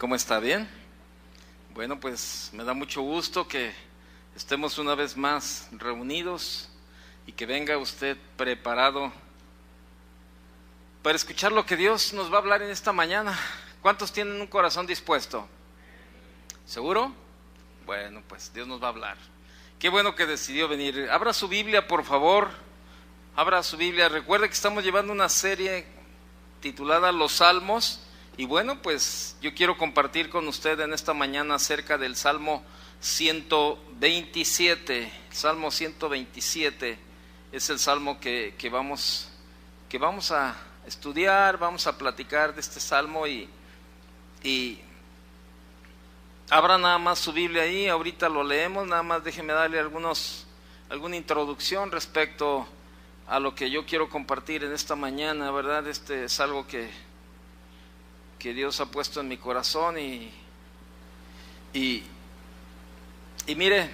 ¿Cómo está? ¿Bien? Bueno, pues me da mucho gusto que estemos una vez más reunidos y que venga usted preparado para escuchar lo que Dios nos va a hablar en esta mañana. ¿Cuántos tienen un corazón dispuesto? ¿Seguro? Bueno, pues Dios nos va a hablar. Qué bueno que decidió venir. Abra su Biblia, por favor. Abra su Biblia. Recuerde que estamos llevando una serie titulada Los Salmos. Y bueno, pues yo quiero compartir con usted en esta mañana acerca del Salmo 127. Salmo 127 es el salmo que vamos a estudiar, vamos a platicar de este salmo y abra nada más su Biblia ahí, ahorita lo leemos, nada más déjeme darle alguna introducción respecto a lo que yo quiero compartir en esta mañana, ¿verdad? Este es algo que Dios ha puesto en mi corazón y mire,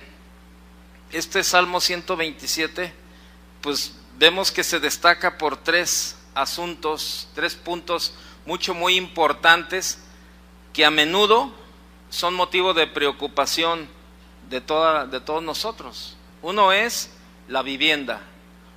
este Salmo 127, pues vemos que se destaca por tres puntos muy importantes que a menudo son motivo de preocupación de todos nosotros. Uno es la vivienda,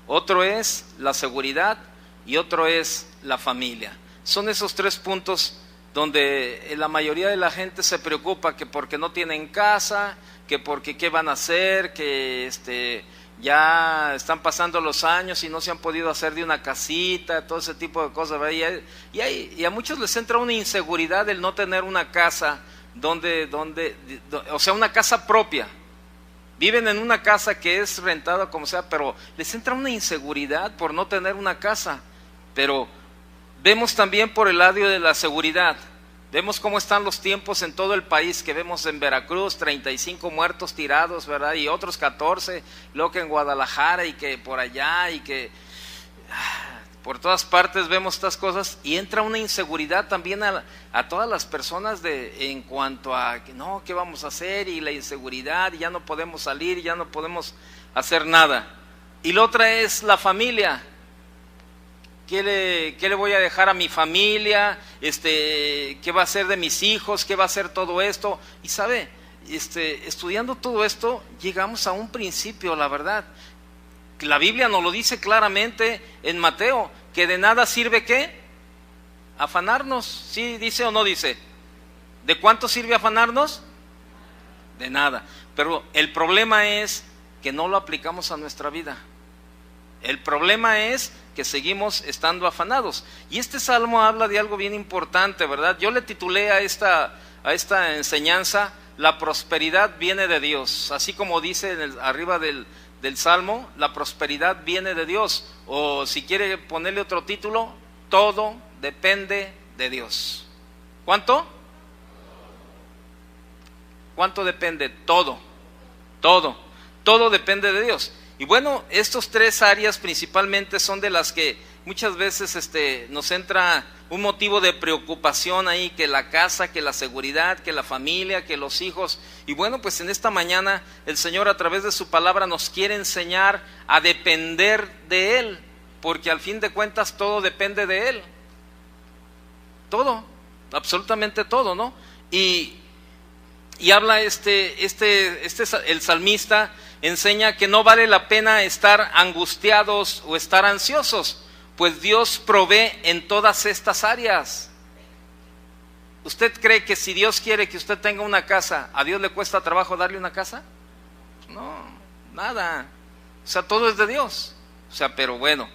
otro es la seguridad y otro es la familia. Son esos tres puntos donde la mayoría de la gente se preocupa, que porque no tienen casa, que porque qué van a hacer, que ya están pasando los años y no se han podido hacer de una casita, todo ese tipo de cosas, y a muchos les entra una inseguridad el no tener una casa o sea, una casa propia. Viven en una casa que es rentada como sea, pero les entra una inseguridad por no tener una casa. Pero vemos también por el lado de la seguridad. Vemos cómo están los tiempos en todo el país, que vemos en Veracruz 35 muertos tirados, ¿verdad? Y otros 14, luego que en Guadalajara y que por allá y que por todas partes vemos estas cosas y entra una inseguridad también a todas las personas en cuanto a no, ¿qué vamos a hacer? Y la inseguridad, y ya no podemos salir, ya no podemos hacer nada. Y la otra es la familia. ¿Qué le voy a dejar a mi familia? ¿Qué va a hacer de mis hijos? ¿Qué va a hacer todo esto? Y sabe, estudiando todo esto, llegamos a un principio, la verdad. La Biblia nos lo dice claramente en Mateo, que de nada sirve ¿qué? Afanarnos. ¿Sí dice o no dice? ¿De cuánto sirve afanarnos? De nada. Pero el problema es que no lo aplicamos a nuestra vida. El problema es que seguimos estando afanados. Y este salmo habla de algo bien importante, ¿verdad? Yo le titulé a esta enseñanza, la prosperidad viene de Dios. Así como dice arriba del salmo, la prosperidad viene de Dios. O si quiere ponerle otro título, todo depende de Dios. ¿Cuánto? ¿Cuánto depende? Todo depende de Dios. Y bueno, estos tres áreas principalmente son de las que muchas veces nos entra un motivo de preocupación ahí, que la casa, que la seguridad, que la familia, que los hijos. Y bueno, pues en esta mañana el Señor a través de su palabra nos quiere enseñar a depender de Él, porque al fin de cuentas todo depende de Él. Todo, absolutamente todo, ¿no? Y habla el salmista enseña que no vale la pena estar angustiados o estar ansiosos, pues Dios provee en todas estas áreas. ¿Usted cree que si Dios quiere que usted tenga una casa, a Dios le cuesta trabajo darle una casa? No, nada. O sea, todo es de Dios. O sea, pero bueno,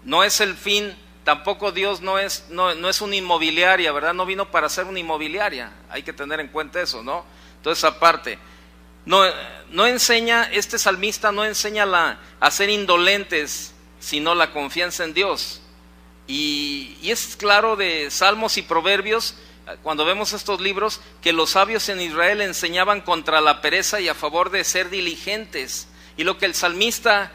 no es el fin. Tampoco Dios no es una inmobiliaria, ¿verdad? No vino para ser una inmobiliaria. Hay que tener en cuenta eso, ¿no? Entonces, aparte, no enseña, este salmista no enseña a ser indolentes, sino la confianza en Dios. Y es claro de Salmos y Proverbios, cuando vemos estos libros, que los sabios en Israel enseñaban contra la pereza y a favor de ser diligentes. Y lo que el salmista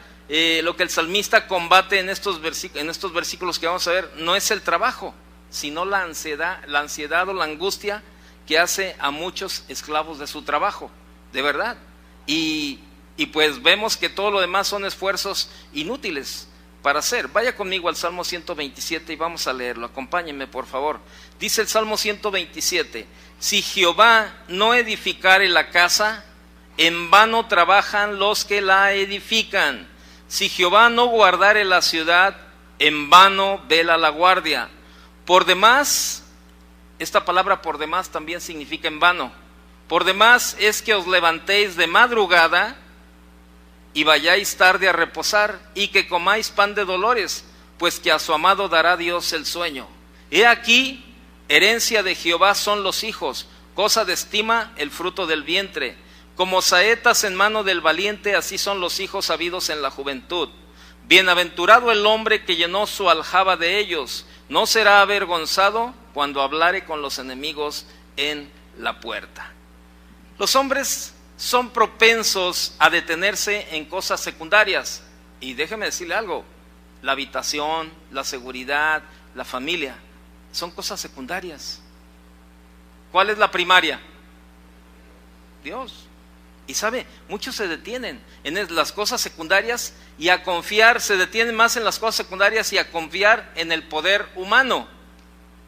combate en estos versículos que vamos a ver, no es el trabajo, sino la ansiedad o la angustia que hace a muchos esclavos de su trabajo, de verdad. Y pues vemos que todo lo demás son esfuerzos inútiles. para hacer. Vaya conmigo al Salmo 127 y vamos a leerlo. Acompáñenme, por favor. Dice el Salmo 127: si Jehová no edificare la casa, en vano trabajan los que la edifican. Si Jehová no guardare la ciudad, en vano vela la guardia. Por demás, esta palabra por demás también significa en vano. Por demás es que os levantéis de madrugada y vayáis tarde a reposar, y que comáis pan de dolores, pues que a su amado dará Dios el sueño. He aquí, herencia de Jehová son los hijos, cosa de estima el fruto del vientre. Como saetas en mano del valiente, así son los hijos habidos en la juventud. Bienaventurado el hombre que llenó su aljaba de ellos, no será avergonzado cuando hablare con los enemigos en la puerta. Los hombres son propensos a detenerse en cosas secundarias, y déjeme decirle algo: la habitación, la seguridad, la familia, son cosas secundarias. ¿Cuál es la primaria? Dios. Y sabe, muchos se detienen en las cosas secundarias y a confiar, se detienen más en las cosas secundarias y a confiar en el poder humano,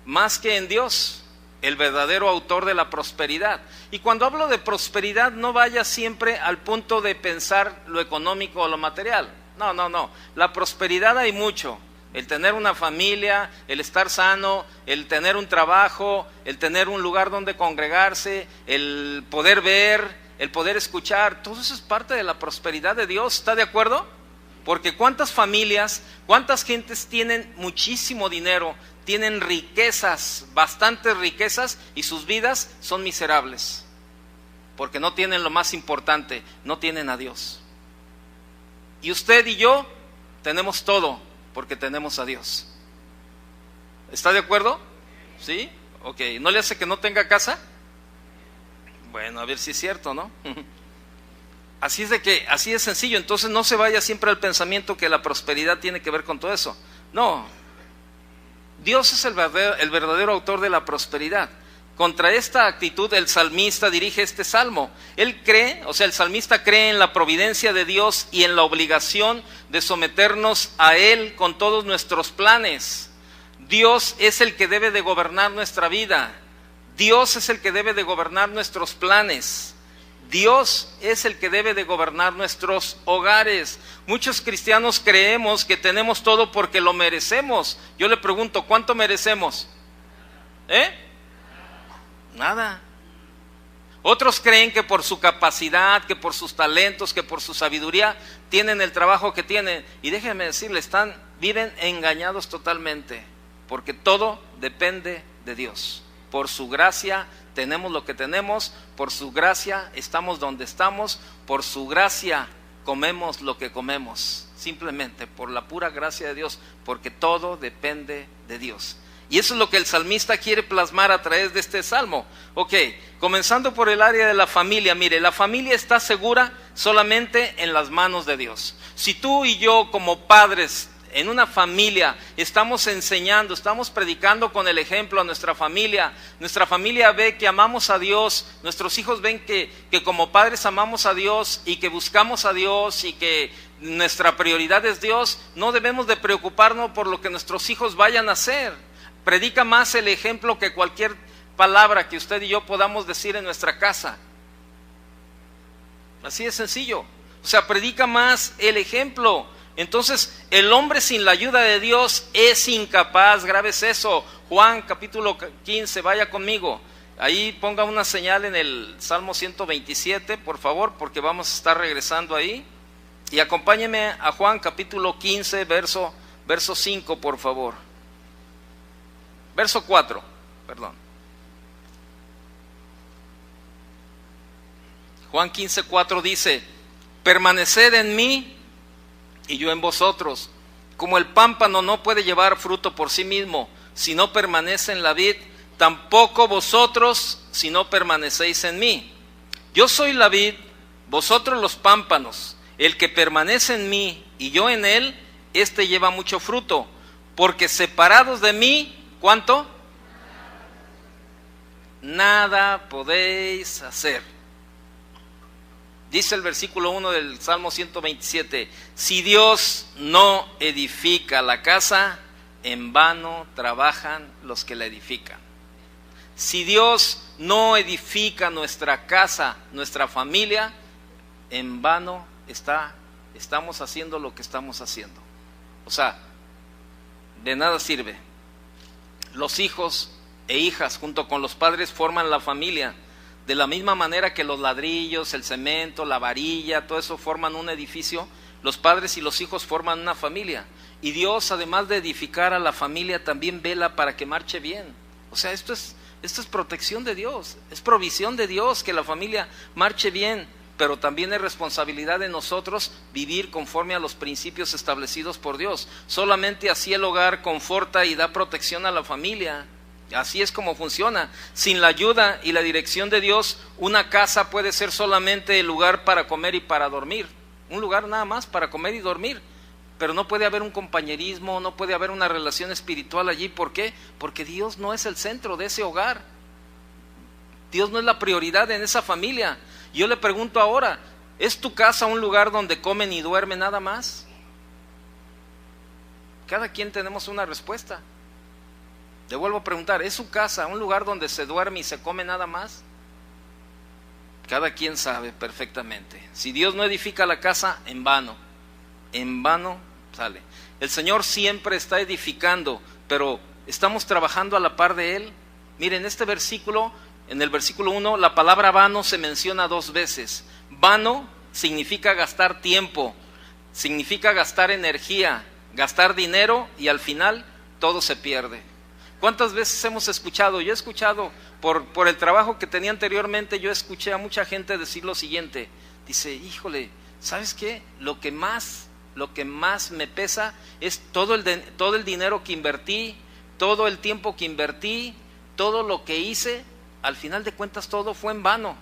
más que en Dios, el verdadero autor de la prosperidad. Y cuando hablo de prosperidad, no vaya siempre al punto de pensar lo económico o lo material. No. La prosperidad hay mucho. El tener una familia, el estar sano, el tener un trabajo, el tener un lugar donde congregarse, el poder ver, el poder escuchar, todo eso es parte de la prosperidad de Dios. ¿Está de acuerdo? Porque cuántas familias, cuántas gentes tienen muchísimo dinero, tienen riquezas, bastantes riquezas, y sus vidas son miserables, porque no tienen lo más importante, no tienen a Dios. Y usted y yo tenemos todo, porque tenemos a Dios. ¿Está de acuerdo? ¿Sí? Ok. ¿No le hace que no tenga casa? Bueno, a ver si es cierto, ¿no? Así es sencillo. Entonces no se vaya siempre al pensamiento que la prosperidad tiene que ver con todo eso. No. Dios es el verdadero autor de la prosperidad. Contra esta actitud el salmista dirige este salmo. Él cree, el salmista cree en la providencia de Dios y en la obligación de someternos a Él con todos nuestros planes. Dios es el que debe de gobernar nuestra vida. Dios es el que debe de gobernar nuestros planes. Dios es el que debe de gobernar nuestros hogares. Muchos cristianos creemos que tenemos todo porque lo merecemos. Yo le pregunto, ¿cuánto merecemos? Nada. Otros creen que por su capacidad, que por sus talentos, que por su sabiduría tienen el trabajo que tienen. Y déjenme decirle, viven engañados totalmente, porque todo depende de Dios. Por su gracia tenemos lo que tenemos, por su gracia estamos donde estamos, por su gracia comemos lo que comemos, simplemente por la pura gracia de Dios, porque todo depende de Dios. Y eso es lo que el salmista quiere plasmar a través de este salmo. Ok, comenzando por el área de la familia. Mire, la familia está segura solamente en las manos de Dios. Si tú y yo como padres en una familia estamos enseñando, estamos predicando con el ejemplo a nuestra familia ve que amamos a Dios, nuestros hijos ven que como padres amamos a Dios y que buscamos a Dios y que nuestra prioridad es Dios, no debemos de preocuparnos por lo que nuestros hijos vayan a hacer. Predica más el ejemplo que cualquier palabra que usted y yo podamos decir en nuestra casa. Así de sencillo. Predica más el ejemplo. Entonces, el hombre sin la ayuda de Dios es incapaz. Grabes eso. Juan capítulo 15, vaya conmigo. Ahí ponga una señal en el Salmo 127, por favor, porque vamos a estar regresando ahí. Y acompáñeme a Juan capítulo 15, verso 5, por favor. Verso 4, perdón. Juan 15, 4 dice: permaneced en mí y yo en vosotros. Como el pámpano no puede llevar fruto por sí mismo si no permanece en la vid, tampoco vosotros si no permanecéis en mí. Yo soy la vid, vosotros los pámpanos. El que permanece en mí y yo en él, éste lleva mucho fruto, porque separados de mí, ¿cuánto? Nada podéis hacer. Dice el versículo 1 del Salmo 127, si Dios no edifica la casa, en vano trabajan los que la edifican. Si Dios no edifica nuestra casa, nuestra familia, en vano estamos haciendo lo que estamos haciendo. O sea, de nada sirve. Los hijos e hijas junto con los padres forman la familia. De la misma manera que los ladrillos, el cemento, la varilla, todo eso forman un edificio, los padres y los hijos forman una familia. Y Dios, además de edificar a la familia, también vela para que marche bien. O sea, esto es protección de Dios, es provisión de Dios que la familia marche bien, pero también es responsabilidad de nosotros vivir conforme a los principios establecidos por Dios. Solamente así el hogar conforta y da protección a la familia. Así es como funciona. Sin la ayuda y la dirección de Dios, una casa puede ser solamente el lugar para comer y para dormir. Un lugar nada más para comer y dormir. Pero no puede haber un compañerismo, no puede haber una relación espiritual allí. ¿Por qué? Porque Dios no es el centro de ese hogar. Dios no es la prioridad en esa familia. Yo le pregunto ahora, ¿es tu casa un lugar donde comen y duermen nada más? Cada quien tenemos una respuesta. Le vuelvo a preguntar, ¿es su casa un lugar donde se duerme y se come nada más? Cada quien sabe perfectamente. Si Dios no edifica la casa, en vano sale. El Señor siempre está edificando, pero ¿estamos trabajando a la par de Él? Miren, este versículo, en el versículo 1, la palabra vano se menciona 2 veces. Vano significa gastar tiempo, significa gastar energía, gastar dinero y al final todo se pierde. ¿Cuántas veces hemos escuchado? Yo he escuchado, por el trabajo que tenía anteriormente, yo escuché a mucha gente decir lo siguiente. Dice, híjole, ¿sabes qué? Lo que más me pesa es todo el dinero que invertí, todo el tiempo que invertí, todo lo que hice, al final de cuentas todo fue en vano.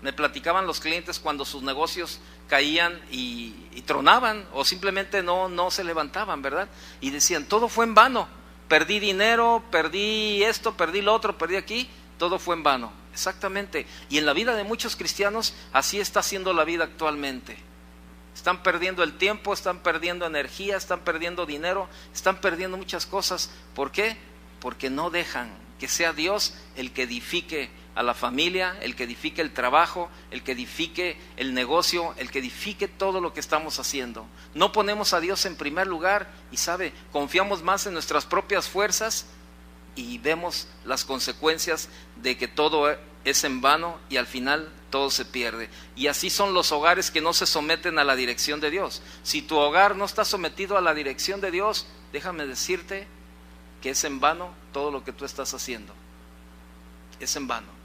Me platicaban los clientes cuando sus negocios caían y tronaban o simplemente no se levantaban, ¿verdad? Y decían, todo fue en vano. Perdí dinero, perdí esto, perdí lo otro, perdí aquí, todo fue en vano. Exactamente. Y en la vida de muchos cristianos así está siendo la vida actualmente. Están perdiendo el tiempo, están perdiendo energía, están perdiendo dinero, están perdiendo muchas cosas. ¿Por qué? Porque no dejan que sea Dios el que edifique a la familia, el que edifique el trabajo, el que edifique el negocio, el que edifique todo lo que estamos haciendo. No ponemos a Dios en primer lugar y confiamos más en nuestras propias fuerzas y vemos las consecuencias de que todo es en vano y al final todo se pierde. Y así son los hogares que no se someten a la dirección de Dios. Si tu hogar no está sometido a la dirección de Dios, déjame decirte que es en vano todo lo que tú estás haciendo. Es en vano.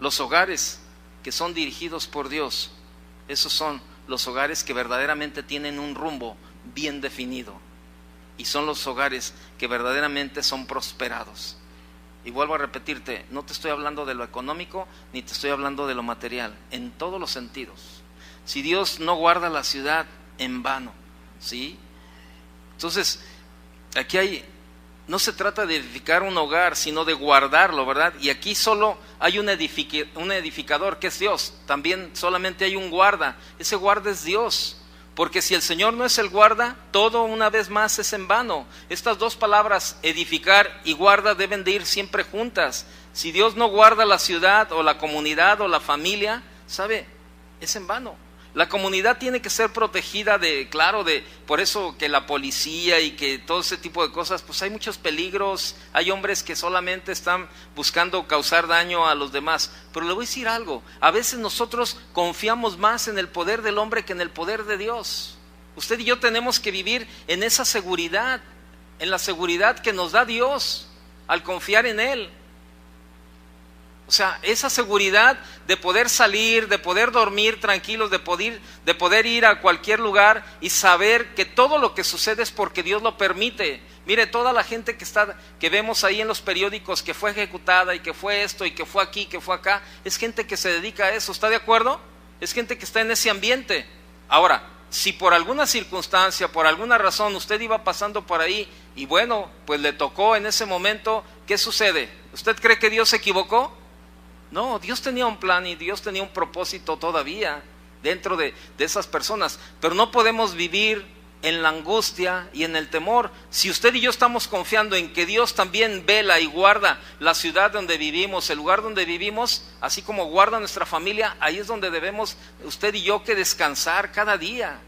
Los hogares que son dirigidos por Dios, esos son los hogares que verdaderamente tienen un rumbo bien definido. Y son los hogares que verdaderamente son prosperados. Y vuelvo a repetirte, no te estoy hablando de lo económico, ni te estoy hablando de lo material, en todos los sentidos. Si Dios no guarda la ciudad, en vano, ¿sí? Entonces, aquí no se trata de edificar un hogar, sino de guardarlo, ¿verdad? Y aquí solo hay un edificador, que es Dios. También solamente hay un guarda. Ese guarda es Dios. Porque si el Señor no es el guarda, todo una vez más es en vano. Estas dos palabras, edificar y guarda, deben de ir siempre juntas. Si Dios no guarda la ciudad o la comunidad o la familia, ¿sabe? Es en vano. La comunidad tiene que ser protegida por eso que la policía y que todo ese tipo de cosas, pues hay muchos peligros, hay hombres que solamente están buscando causar daño a los demás. Pero le voy a decir algo, a veces nosotros confiamos más en el poder del hombre que en el poder de Dios. Usted y yo tenemos que vivir en esa seguridad, en la seguridad que nos da Dios al confiar en Él. O sea, esa seguridad de poder salir, de poder dormir tranquilos, de poder ir a cualquier lugar y saber que todo lo que sucede es porque Dios lo permite. Mire, toda la gente que vemos ahí en los periódicos que fue ejecutada y que fue esto y que fue aquí, que fue acá, es gente que se dedica a eso, ¿está de acuerdo? Es gente que está en ese ambiente. Ahora, si por alguna circunstancia, por alguna razón usted iba pasando por ahí y bueno, pues le tocó en ese momento, ¿qué sucede? ¿Usted cree que Dios se equivocó? No, Dios tenía un plan y Dios tenía un propósito todavía dentro de esas personas, pero no podemos vivir en la angustia y en el temor. Si usted y yo estamos confiando en que Dios también vela y guarda la ciudad donde vivimos, el lugar donde vivimos, así como guarda nuestra familia, ahí es donde debemos usted y yo que descansar cada día,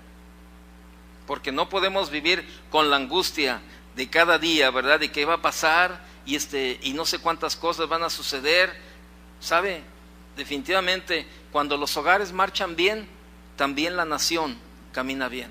porque no podemos vivir con la angustia de cada día, ¿verdad? De qué va a pasar y no sé cuántas cosas van a suceder. ¿Sabe? Definitivamente, cuando los hogares marchan bien, también la nación camina bien.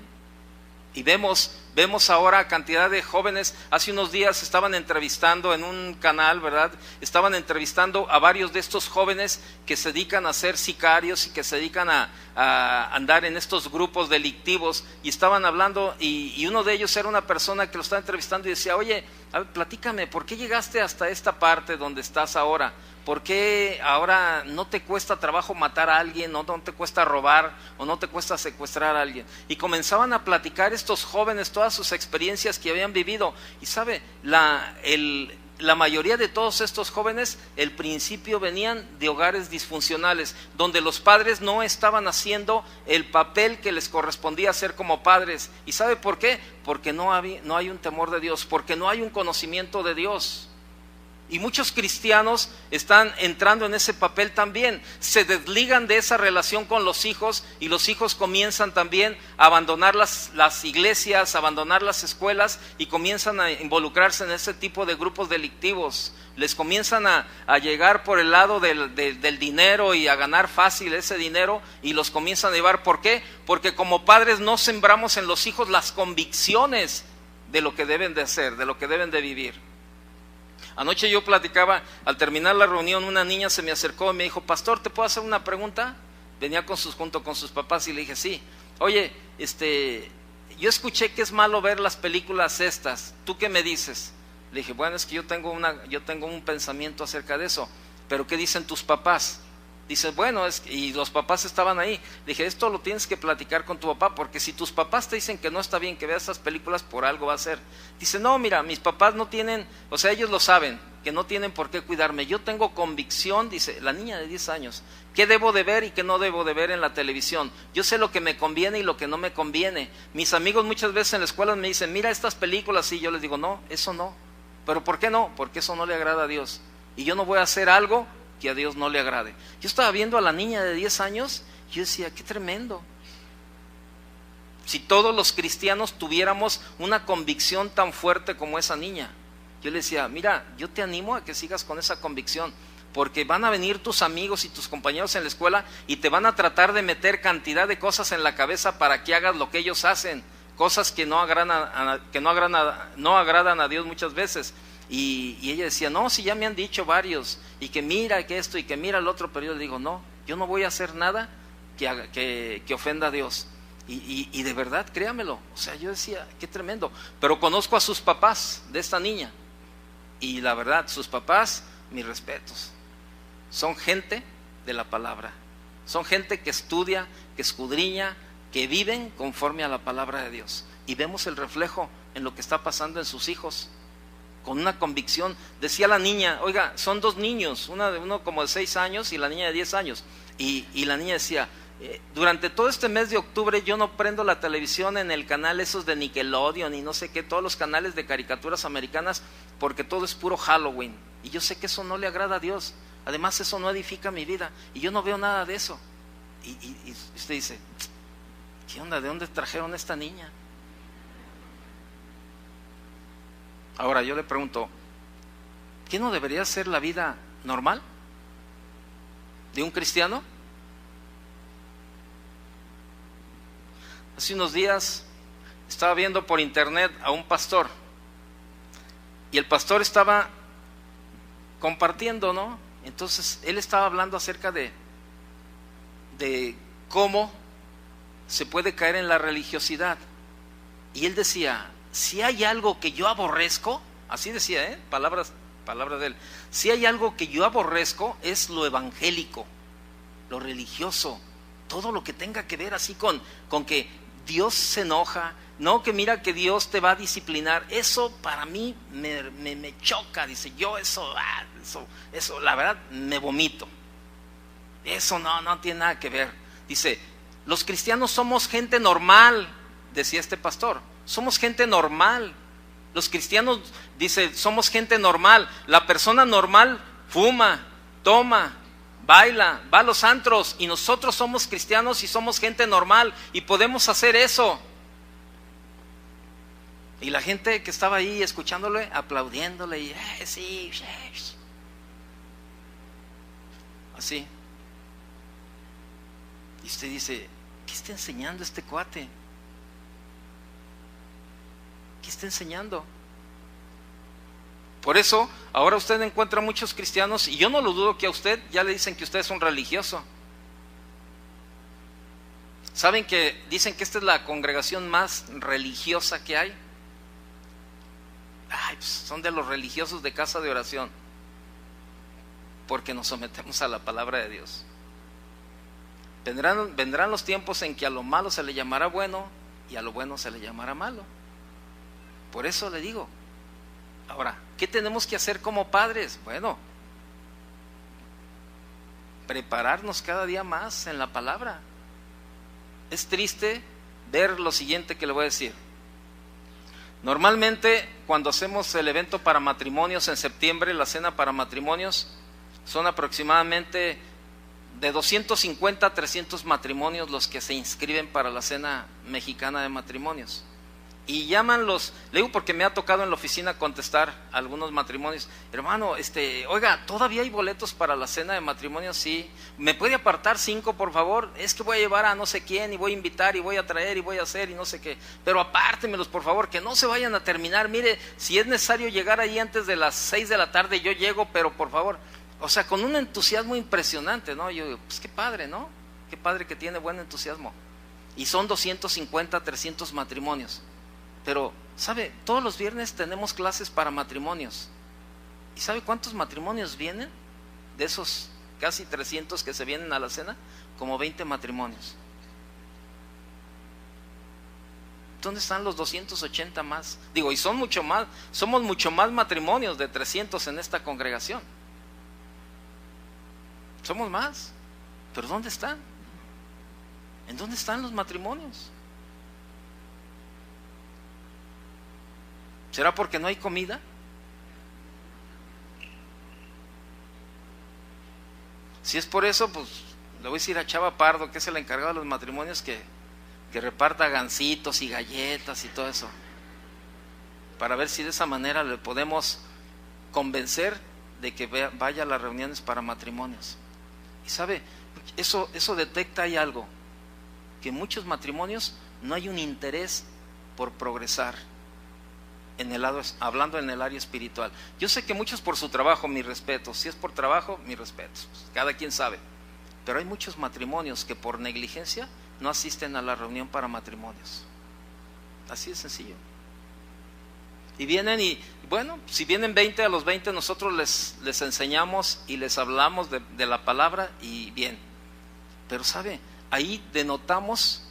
Y vemos ahora cantidad de jóvenes. Hace unos días estaban entrevistando en un canal, ¿verdad? Estaban entrevistando a varios de estos jóvenes que se dedican a ser sicarios y que se dedican a andar en estos grupos delictivos. Y estaban hablando, y uno de ellos era una persona que lo estaba entrevistando y decía: oye, a ver, platícame, ¿por qué llegaste hasta esta parte donde estás ahora? ¿Por qué ahora no te cuesta trabajo matar a alguien, no te cuesta robar o no te cuesta secuestrar a alguien? Y comenzaban a platicar estos jóvenes todas sus experiencias que habían vivido. Y sabe, la mayoría de todos estos jóvenes, el principio venían de hogares disfuncionales, donde los padres no estaban haciendo el papel que les correspondía hacer como padres. ¿Y sabe por qué? Porque no hay un temor de Dios, porque no hay un conocimiento de Dios. Y muchos cristianos están entrando en ese papel también, se desligan de esa relación con los hijos y los hijos comienzan también a abandonar las iglesias, a abandonar las escuelas y comienzan a involucrarse en ese tipo de grupos delictivos. Les comienzan a llegar por el lado del dinero y a ganar fácil ese dinero y los comienzan a llevar. ¿Por qué? Porque como padres no sembramos en los hijos las convicciones de lo que deben de hacer, de lo que deben de vivir. Anoche yo platicaba, al terminar la reunión, una niña se me acercó y me dijo: pastor, ¿te puedo hacer una pregunta? Venía junto con sus papás y le dije: sí. Oye, yo escuché que es malo ver las películas estas, ¿tú qué me dices? Le dije: bueno, es que yo tengo un pensamiento acerca de eso, pero ¿qué dicen tus papás? Dice: bueno, y los papás estaban ahí. Le dije: esto lo tienes que platicar con tu papá, porque si tus papás te dicen que no está bien que veas esas películas, por algo va a ser. Dice: no, mira, mis papás no tienen, o sea, ellos lo saben, que no tienen por qué cuidarme. Yo tengo convicción, dice la niña de 10 años, qué debo de ver y qué no debo de ver en la televisión. Yo sé lo que me conviene y lo que no me conviene. Mis amigos muchas veces en la escuela me dicen: mira estas películas, y yo les digo: no, eso no. ¿Pero por qué no? Porque eso no le agrada a Dios. Y yo no voy a hacer algo que a Dios no le agrade. Yo estaba viendo a la niña de 10 años y yo decía: qué tremendo. Si todos los cristianos tuviéramos una convicción tan fuerte como esa niña. Yo le decía: mira, yo te animo a que sigas con esa convicción, porque van a venir tus amigos y tus compañeros en la escuela y te van a tratar de meter cantidad de cosas en la cabeza para que hagas lo que ellos hacen, cosas que no agradan a Dios muchas veces. Y ella decía: no, si ya me han dicho varios, y que mira que esto y que mira el otro, pero yo le digo: no, yo no voy a hacer nada que ofenda a Dios. Y de verdad, créamelo, o sea, yo decía: qué tremendo. Pero conozco a sus papás de esta niña, y la verdad, sus papás, mis respetos, son gente de la palabra, son gente que estudia, que escudriña, que viven conforme a la palabra de Dios. Y vemos el reflejo en lo que está pasando en sus hijos, con una convicción. Decía la niña: oiga, son dos niños, uno como de 6 años y la niña de 10 años. Y la niña decía: durante todo este mes de octubre yo no prendo la televisión en el canal esos de Nickelodeon y no sé qué, todos los canales de caricaturas americanas, porque todo es puro Halloween. Y yo sé que eso no le agrada a Dios. Además, eso no edifica mi vida. Y yo no veo nada de eso. Y usted dice: ¿qué onda? ¿De dónde trajeron a esta niña? Ahora yo le pregunto: ¿qué no debería ser la vida normal de un cristiano? Hace unos días estaba viendo por internet a un pastor, y el pastor estaba compartiendo, ¿no? Entonces él estaba hablando acerca de cómo se puede caer en la religiosidad, y él decía: si hay algo que yo aborrezco, así decía, palabras de él, si hay algo que yo aborrezco es lo evangélico, lo religioso, todo lo que tenga que ver así con que Dios se enoja, no, que mira que Dios te va a disciplinar, eso para mí me choca. Dice: yo eso la verdad me vomito. Eso no tiene nada que ver. Dice, los cristianos somos gente normal, decía este pastor, somos gente normal. Los cristianos, dice, somos gente normal. La persona normal fuma, toma, baila, va a los antros, y nosotros somos cristianos y somos gente normal y podemos hacer eso. Y la gente que estaba ahí escuchándole, aplaudiéndole y sí, así. Y usted dice, ¿qué está enseñando este cuate? ¿Qué está enseñando? Por eso, ahora usted encuentra muchos cristianos, y yo no lo dudo que a usted ya le dicen que usted es un religioso. ¿Saben que dicen que esta es la congregación más religiosa que hay? Ay, pues son de los religiosos de casa de oración, porque nos sometemos a la palabra de Dios. Vendrán los tiempos en que a lo malo se le llamará bueno y a lo bueno se le llamará malo. Por eso le digo, ahora, ¿qué tenemos que hacer como padres? Bueno, prepararnos cada día más en la palabra. Es triste ver lo siguiente que le voy a decir. Normalmente cuando hacemos el evento para matrimonios en septiembre, la cena para matrimonios, son aproximadamente de 250 a 300 matrimonios los que se inscriben para la cena mexicana de matrimonios. Y llaman le digo porque me ha tocado en la oficina contestar a algunos matrimonios, hermano, oiga, ¿todavía hay boletos para la cena de matrimonios? Sí. ¿Me puede apartar 5 por favor? Es que voy a llevar a no sé quién y voy a invitar y voy a traer y voy a hacer y no sé qué, pero apártemelos por favor, que no se vayan a terminar. Mire, si es necesario llegar ahí antes de las 6 de la tarde, yo llego, pero por favor. O sea, con un entusiasmo impresionante, ¿no? Yo digo, pues qué padre, ¿no? Qué padre que tiene buen entusiasmo. Y son 250, 300 matrimonios. Pero, ¿sabe? Todos los viernes tenemos clases para matrimonios. ¿Y sabe cuántos matrimonios vienen? De esos casi 300 que se vienen a la cena, como 20 matrimonios. ¿Dónde están los 280 más? Digo, y son mucho más, somos mucho más matrimonios de 300 en esta congregación. Somos más. ¿Pero dónde están? ¿En dónde están los matrimonios? ¿Será porque no hay comida? Si es por eso, pues le voy a decir a Chava Pardo, que es el encargado de los matrimonios, que reparta gancitos y galletas y todo eso, para ver si de esa manera le podemos convencer de que vaya a las reuniones para matrimonios. Y sabe, eso detecta ahí algo, que en muchos matrimonios no hay un interés por progresar hablando en el área espiritual. Yo sé que muchos por su trabajo, mi respeto. Si es por trabajo, mi respeto, cada quien sabe. Pero hay muchos matrimonios que por negligencia no asisten a la reunión para matrimonios. Así de sencillo. Y vienen y, bueno, si vienen 20, a los 20 nosotros les enseñamos y les hablamos de la palabra y bien. Pero ¿sabe? Ahí denotamos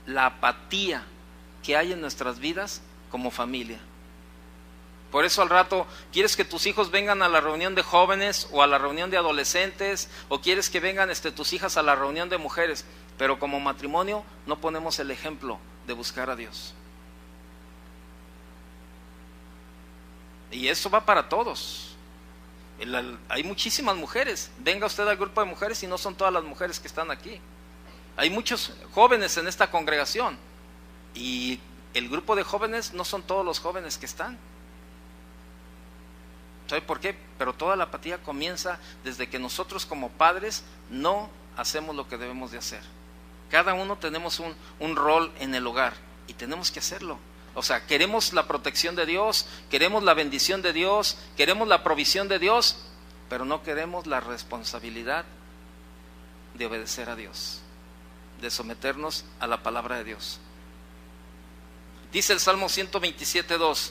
la apatía que hay en nuestras vidas como familia. Por eso al rato, ¿quieres que tus hijos vengan a la reunión de jóvenes o a la reunión de adolescentes? ¿O quieres que vengan tus hijas a la reunión de mujeres? Pero como matrimonio no ponemos el ejemplo de buscar a Dios. Y eso va para todos. Hay muchísimas mujeres. Venga usted al grupo de mujeres y no son todas las mujeres que están aquí. Hay muchos jóvenes en esta congregación. Y el grupo de jóvenes no son todos los jóvenes que están. ¿Sabe por qué? Pero toda la apatía comienza desde que nosotros como padres no hacemos lo que debemos de hacer. Cada uno tenemos un rol en el hogar y tenemos que hacerlo. O sea, queremos la protección de Dios, queremos la bendición de Dios, queremos la provisión de Dios, pero no queremos la responsabilidad de obedecer a Dios, de someternos a la palabra de Dios. Dice el Salmo 127:2,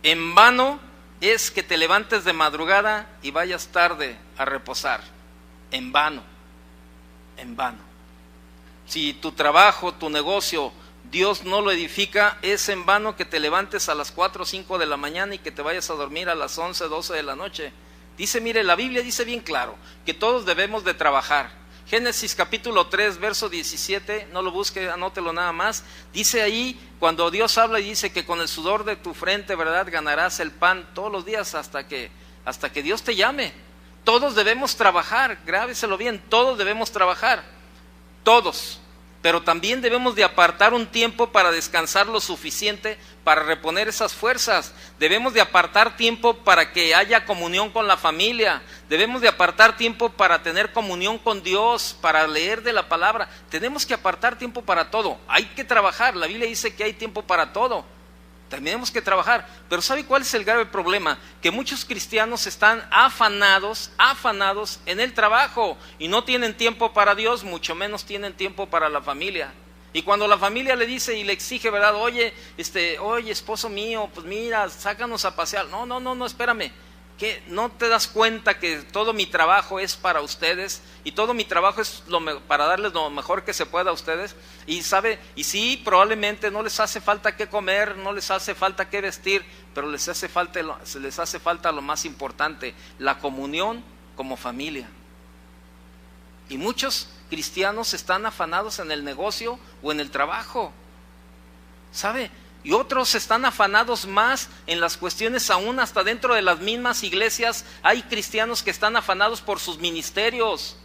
en vano es que te levantes de madrugada y vayas tarde a reposar. En vano, en vano. Si tu trabajo, tu negocio, Dios no lo edifica, es en vano que te levantes a las 4 o 5 de la mañana y que te vayas a dormir a las 11, 12 de la noche. Dice, mire, la Biblia dice bien claro que todos debemos de trabajar, Génesis capítulo 3, verso 17, no lo busque, anótelo nada más. Dice ahí, cuando Dios habla y dice que con el sudor de tu frente, ¿verdad?, ganarás el pan todos los días hasta que Dios te llame. Todos debemos trabajar, grábeselo bien, todos debemos trabajar, todos. Pero también debemos de apartar un tiempo para descansar lo suficiente para reponer esas fuerzas. Debemos de apartar tiempo para que haya comunión con la familia. Debemos de apartar tiempo para tener comunión con Dios, para leer de la palabra. Tenemos que apartar tiempo para todo. Hay que trabajar. La Biblia dice que hay tiempo para todo. Tenemos que trabajar. Pero ¿sabe cuál es el grave problema? Que muchos cristianos están afanados en el trabajo y no tienen tiempo para Dios, mucho menos tienen tiempo para la familia. Y cuando la familia le dice y le exige, ¿verdad?, oye, esposo mío, pues mira, sácanos a pasear. No, espérame. ¿Qué? ¿No te das cuenta que todo mi trabajo es para ustedes y todo mi trabajo es para darles lo mejor que se pueda a ustedes? Y sí, probablemente no les hace falta qué comer, no les hace falta qué vestir, pero les hace falta lo más importante, la comunión como familia. Y muchos cristianos están afanados en el negocio o en el trabajo, ¿sabe? Y otros están afanados más en las cuestiones, aún hasta dentro de las mismas iglesias hay cristianos que están afanados por sus ministerios.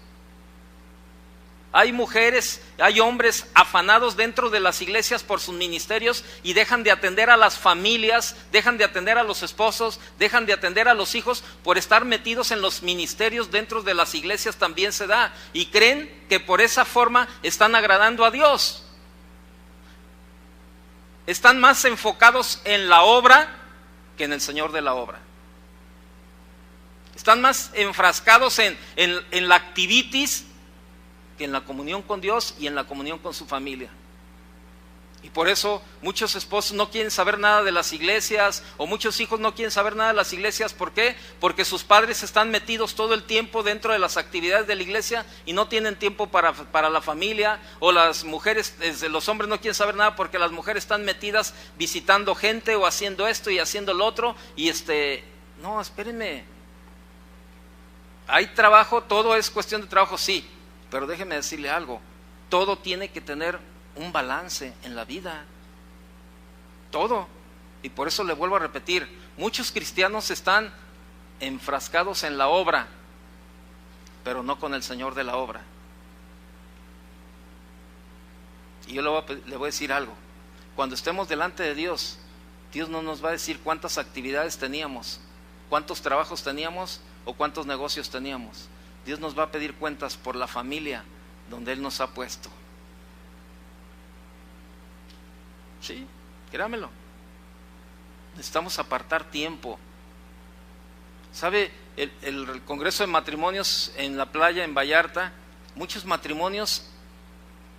Hay mujeres, hay hombres afanados dentro de las iglesias por sus ministerios y dejan de atender a las familias, dejan de atender a los esposos, dejan de atender a los hijos por estar metidos en los ministerios dentro de las iglesias. También se da y creen que por esa forma están agradando a Dios. Están más enfocados en la obra que en el Señor de la obra. Están más enfrascados en la activitis que en la comunión con Dios y en la comunión con su familia. Y por eso muchos esposos no quieren saber nada de las iglesias, o muchos hijos no quieren saber nada de las iglesias. ¿Por qué? Porque sus padres están metidos todo el tiempo dentro de las actividades de la iglesia y no tienen tiempo para la familia. O las mujeres, los hombres no quieren saber nada porque las mujeres están metidas visitando gente o haciendo esto y haciendo lo otro. Y no, espérenme. Hay trabajo, todo es cuestión de trabajo, sí. Pero déjeme decirle algo, todo tiene que tener un balance en la vida, todo. Y por eso le vuelvo a repetir, muchos cristianos están enfrascados en la obra, pero no con el Señor de la obra. Y yo le voy a decir algo, cuando estemos delante de Dios, Dios no nos va a decir cuántas actividades teníamos, cuántos trabajos teníamos o cuántos negocios teníamos. Dios nos va a pedir cuentas por la familia donde Él nos ha puesto. Sí, créamelo. Necesitamos apartar tiempo. ¿Sabe? El Congreso de Matrimonios en la playa, en Vallarta,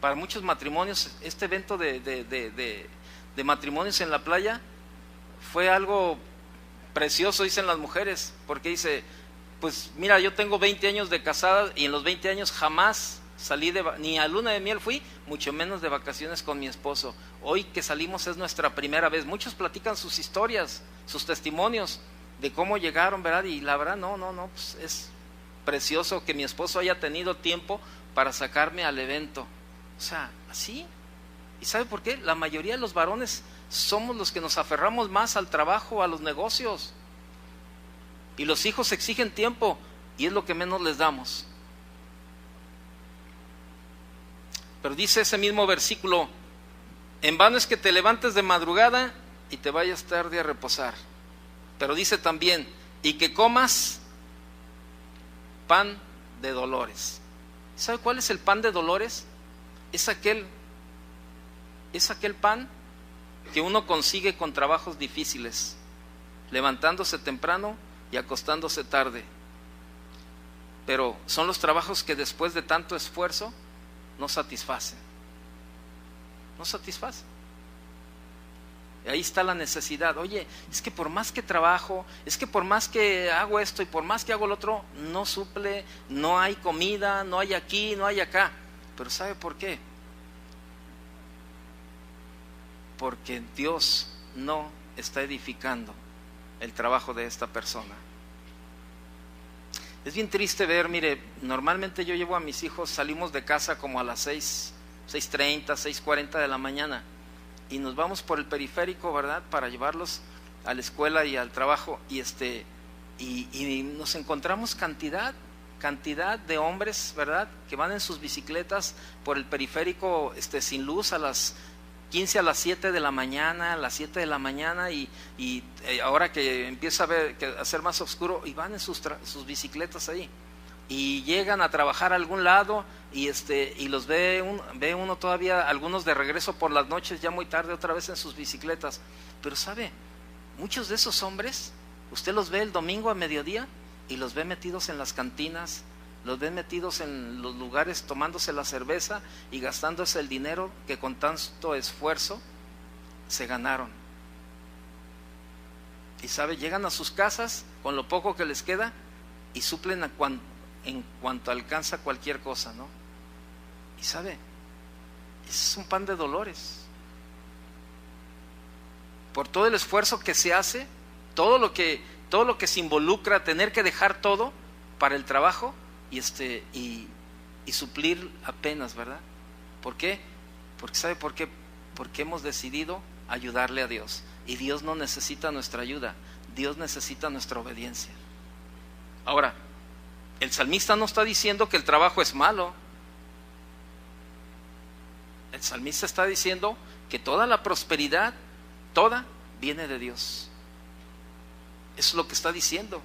para muchos matrimonios, este evento de matrimonios en la playa fue algo precioso, dicen las mujeres, porque dice, pues mira, yo tengo 20 años de casada y en los 20 años jamás salí ni a luna de miel fui, mucho menos de vacaciones con mi esposo. Hoy que salimos es nuestra primera vez. Muchos platican sus historias, sus testimonios de cómo llegaron, ¿verdad? Y la verdad, no, pues es precioso que mi esposo haya tenido tiempo para sacarme al evento. O sea, así. ¿Y sabe por qué? La mayoría de los varones somos los que nos aferramos más al trabajo, a los negocios. Y los hijos exigen tiempo y es lo que menos les damos. Pero dice ese mismo versículo, en vano es que te levantes de madrugada y te vayas tarde a reposar. Pero dice también, y que comas pan de dolores. ¿Sabe cuál es el pan de dolores? Es aquel pan que uno consigue con trabajos difíciles, levantándose temprano y acostándose tarde. Pero son los trabajos que después de tanto esfuerzo no satisfacen. No satisfacen. Y ahí está la necesidad. Oye, es que por más que trabajo, es que por más que hago esto y por más que hago lo otro, no suple, no hay comida, no hay aquí, no hay acá. Pero ¿sabe por qué? Porque Dios no está edificando el trabajo de esta persona. Es bien triste ver, mire, normalmente yo llevo a mis hijos, salimos de casa como a las 6:30, 6:40 de la mañana y nos vamos por el periférico, ¿verdad? Para llevarlos a la escuela y al trabajo y nos encontramos cantidad de hombres, ¿verdad? Que van en sus bicicletas por el periférico sin luz a las 15 a las 7 de la mañana, a las 7 de la mañana y ahora que empieza a ser más oscuro y van en sus bicicletas ahí y llegan a trabajar a algún lado y los ve uno todavía, algunos de regreso por las noches ya muy tarde otra vez en sus bicicletas, pero sabe, muchos de esos hombres usted los ve el domingo a mediodía y los ve metidos en las cantinas, los ven metidos en los lugares tomándose la cerveza y gastándose el dinero que con tanto esfuerzo se ganaron. Y sabe, llegan a sus casas con lo poco que les queda y suplen en cuanto alcanza cualquier cosa, ¿no? Y sabe, ese es un pan de dolores. Por todo el esfuerzo que se hace, todo lo que se involucra, tener que dejar todo para el trabajo y suplir apenas, ¿verdad? ¿Por qué? Porque ¿sabe por qué? Porque hemos decidido ayudarle a Dios y Dios no necesita nuestra ayuda, Dios necesita nuestra obediencia. Ahora, el salmista no está diciendo que el trabajo es malo. El salmista está diciendo que toda la prosperidad, toda viene de Dios. Eso es lo que está diciendo.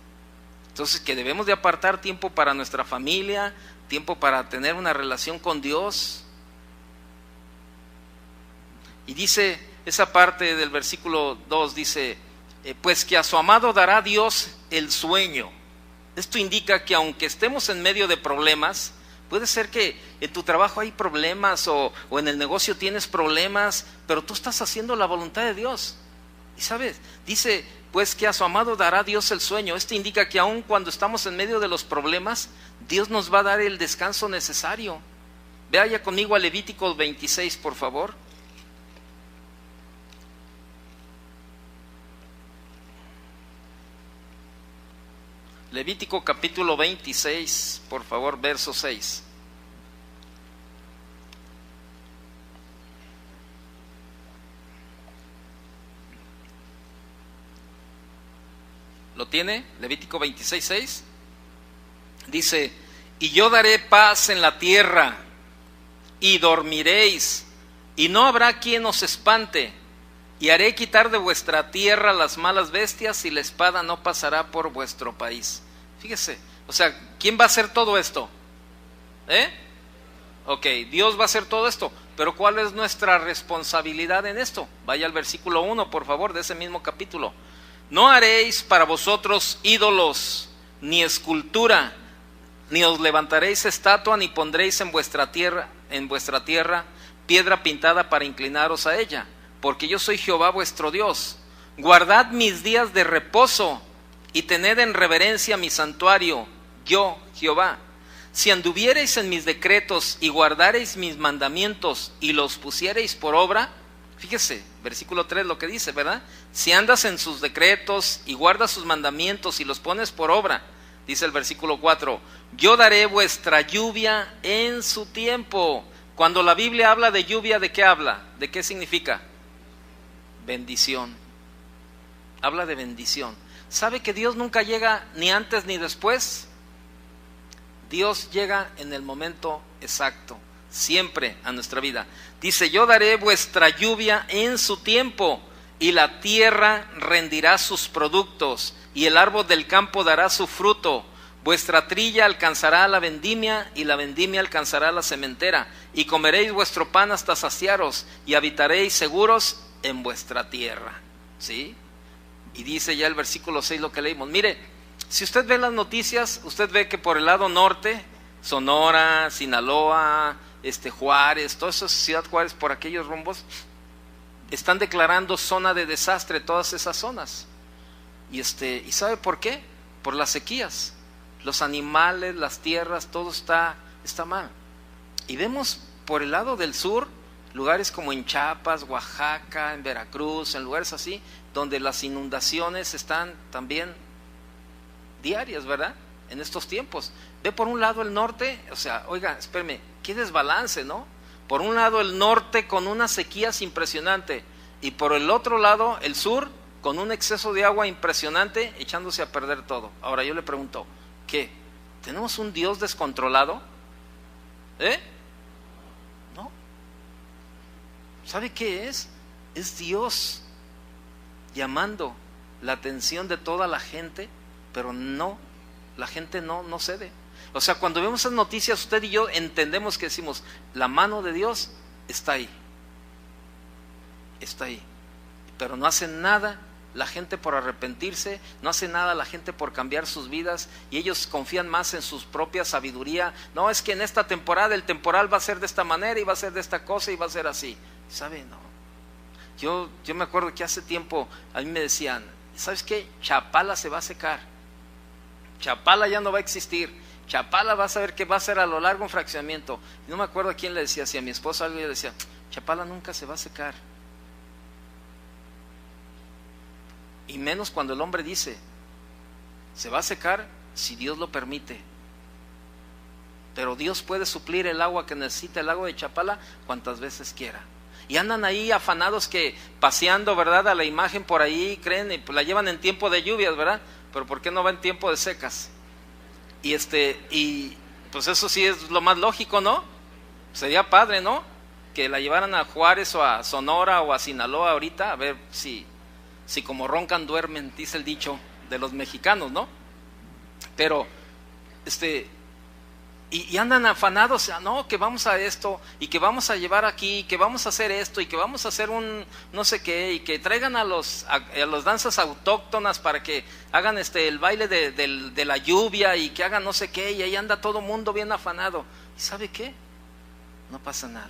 Entonces, que debemos de apartar tiempo para nuestra familia, tiempo para tener una relación con Dios. Y dice esa parte del versículo 2, dice, pues que a su amado dará Dios el sueño. Esto indica que aunque estemos en medio de problemas, puede ser que en tu trabajo hay problemas o en el negocio tienes problemas, pero tú estás haciendo la voluntad de Dios. Y sabes, dice, pues que a su amado dará Dios el sueño. Esto indica que aun cuando estamos en medio de los problemas, Dios nos va a dar el descanso necesario. Vaya conmigo a Levítico 26, por favor. Levítico capítulo 26, por favor, verso 6. ¿Lo tiene? Levítico 26, 6. Dice, y yo daré paz en la tierra, y dormiréis, y no habrá quien os espante, y haré quitar de vuestra tierra las malas bestias, y la espada no pasará por vuestro país. Fíjese, o sea, ¿quién va a hacer todo esto? Ok, Dios va a hacer todo esto, pero ¿cuál es nuestra responsabilidad en esto? Vaya al versículo 1, por favor, de ese mismo capítulo. No haréis para vosotros ídolos, ni escultura, ni os levantaréis estatua, ni pondréis en vuestra tierra piedra pintada para inclinaros a ella, porque yo soy Jehová vuestro Dios. Guardad mis días de reposo y tened en reverencia mi santuario, yo, Jehová. Si anduviereis en mis decretos y guardareis mis mandamientos y los pusiereis por obra, fíjese, versículo 3 lo que dice, ¿verdad? Si andas en sus decretos y guardas sus mandamientos y los pones por obra, dice el versículo 4, yo daré vuestra lluvia en su tiempo. Cuando la Biblia habla de lluvia, ¿de qué habla? ¿De qué significa? Bendición. Habla de bendición. ¿Sabe que Dios nunca llega ni antes ni después? Dios llega en el momento exacto, siempre a nuestra vida. Dice, yo daré vuestra lluvia en su tiempo, y la tierra rendirá sus productos, y el árbol del campo dará su fruto. Vuestra trilla alcanzará la vendimia, y la vendimia alcanzará la sementera, y comeréis vuestro pan hasta saciaros, y habitaréis seguros en vuestra tierra. ¿Sí? Y dice ya el versículo 6 lo que leímos. Mire, si usted ve las noticias, usted ve que por el lado norte, Sonora, Sinaloa, Juárez, toda esa ciudad Juárez, por aquellos rumbos, están declarando zona de desastre todas esas zonas. ¿Y sabe por qué? Por las sequías. Los animales, las tierras, todo está mal. Y vemos por el lado del sur, lugares como en Chiapas, Oaxaca, en Veracruz, en lugares así, donde las inundaciones están también diarias, ¿verdad? en estos tiempos. Ve por un lado el norte, o sea, oiga, espérame, qué desbalance, ¿no? Por un lado el norte con unas sequías impresionante y por el otro lado el sur con un exceso de agua impresionante echándose a perder todo. Ahora yo le pregunto, ¿qué? ¿Tenemos un Dios descontrolado? ¿No? ¿Sabe qué es? Es Dios llamando la atención de toda la gente, pero no, la gente no cede. O sea, cuando vemos esas noticias, usted y yo entendemos que decimos, la mano de Dios está ahí, pero no hace nada la gente por arrepentirse, no hace nada la gente por cambiar sus vidas, y ellos confían más en su propia sabiduría. No, es que en esta temporada el temporal va a ser de esta manera y va a ser de esta cosa y va a ser así. ¿Sabe? No. Yo me acuerdo que hace tiempo a mí me decían, ¿sabes qué? Chapala se va a secar, Chapala ya no va a existir, Chapala vas a ver que va a ser a lo largo un fraccionamiento. Y no me acuerdo a quién le decía, si a mi esposo alguien le decía, Chapala nunca se va a secar. Y menos cuando el hombre dice, se va a secar si Dios lo permite. Pero Dios puede suplir el agua que necesita el agua de Chapala cuantas veces quiera. Y andan ahí afanados que paseando, ¿verdad?, a la imagen por ahí, creen, y pues la llevan en tiempo de lluvias, ¿verdad? Pero ¿por qué no va en tiempo de secas? Y pues eso sí es lo más lógico, ¿no? Sería padre, ¿no? Que la llevaran a Juárez o a Sonora o a Sinaloa ahorita, a ver si como roncan duermen, dice el dicho de los mexicanos, ¿no? Pero y andan afanados, no, que vamos a esto, y que vamos a llevar aquí, que vamos a hacer esto, y que vamos a hacer un no sé qué, y que traigan a los danzas autóctonas para que hagan el baile de la lluvia, y que hagan no sé qué, y ahí anda todo mundo bien afanado. ¿Y sabe qué? No pasa nada.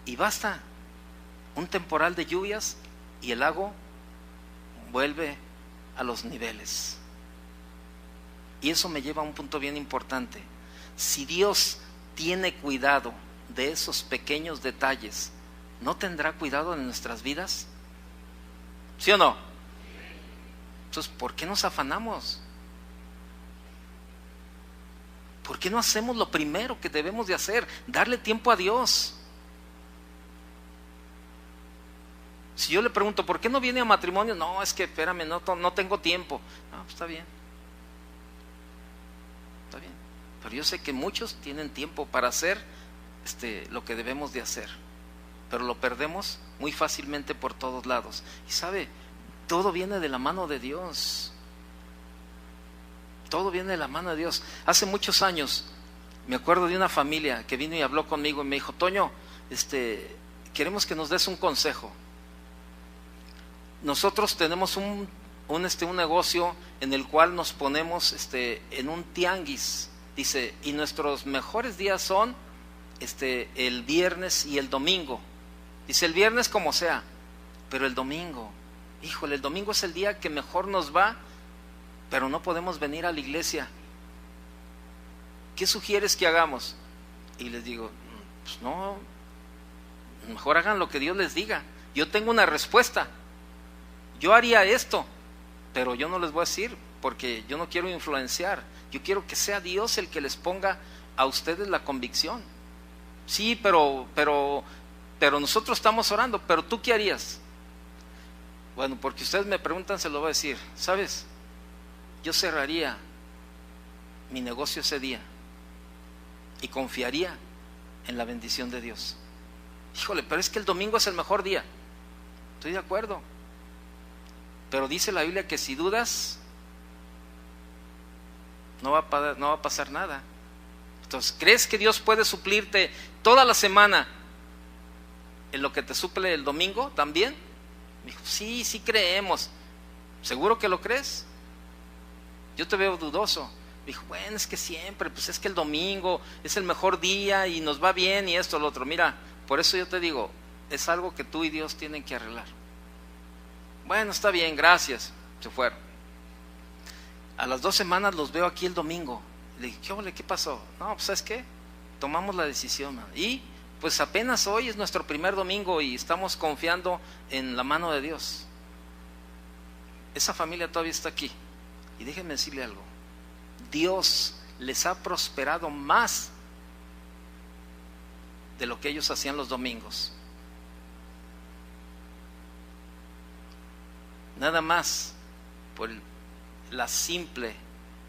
Y basta un temporal de lluvias y el lago vuelve a los niveles. Y eso me lleva a un punto bien importante. Si Dios tiene cuidado de esos pequeños detalles, ¿no tendrá cuidado de nuestras vidas? ¿Sí o no? Entonces, ¿por qué nos afanamos? ¿Por qué no hacemos lo primero que debemos de hacer? Darle tiempo a Dios. Si yo le pregunto, ¿por qué no viene a matrimonio? No, es que espérame, no tengo tiempo. No, pues está bien. Está bien. Pero yo sé que muchos tienen tiempo para hacer lo que debemos de hacer. Pero lo perdemos muy fácilmente por todos lados. Y sabe, todo viene de la mano de Dios. Todo viene de la mano de Dios. Hace muchos años me acuerdo de una familia que vino y habló conmigo y me dijo, Toño, queremos que nos des un consejo. Nosotros tenemos un negocio en el cual nos ponemos en un tianguis, dice, y nuestros mejores días son el viernes y el domingo. Dice, el viernes como sea, pero el domingo, híjole, el domingo es el día que mejor nos va, pero no podemos venir a la iglesia. ¿Qué sugieres que hagamos? Y les digo, pues no, mejor hagan lo que Dios les diga. Yo tengo una respuesta. Yo haría esto, pero yo no les voy a decir porque yo no quiero influenciar. Yo quiero que sea Dios el que les ponga a ustedes la convicción. Sí, pero nosotros estamos orando, pero ¿tú qué harías? Bueno, porque ustedes me preguntan, se lo voy a decir. ¿Sabes? Yo cerraría mi negocio ese día y confiaría en la bendición de Dios. Híjole, pero es que el domingo es el mejor día. Estoy de acuerdo. Pero dice la Biblia que si dudas, no va a pasar nada. Entonces, ¿crees que Dios puede suplirte toda la semana en lo que te suple el domingo también? Me dijo, sí creemos. ¿Seguro que lo crees? Yo te veo dudoso. Me dijo, bueno, es que siempre, pues es que el domingo es el mejor día y nos va bien y esto, lo otro. Mira, por eso yo te digo, es algo que tú y Dios tienen que arreglar. Bueno, está bien, gracias. Se fueron. A las 2 semanas los veo aquí el domingo. Le dije, ¿qué pasó? No, pues ¿sabes qué? Tomamos la decisión. Y pues apenas hoy es nuestro primer domingo y estamos confiando en la mano de Dios. Esa familia todavía está aquí. Y déjenme decirle algo. Dios les ha prosperado más de lo que ellos hacían los domingos. Nada más por la simple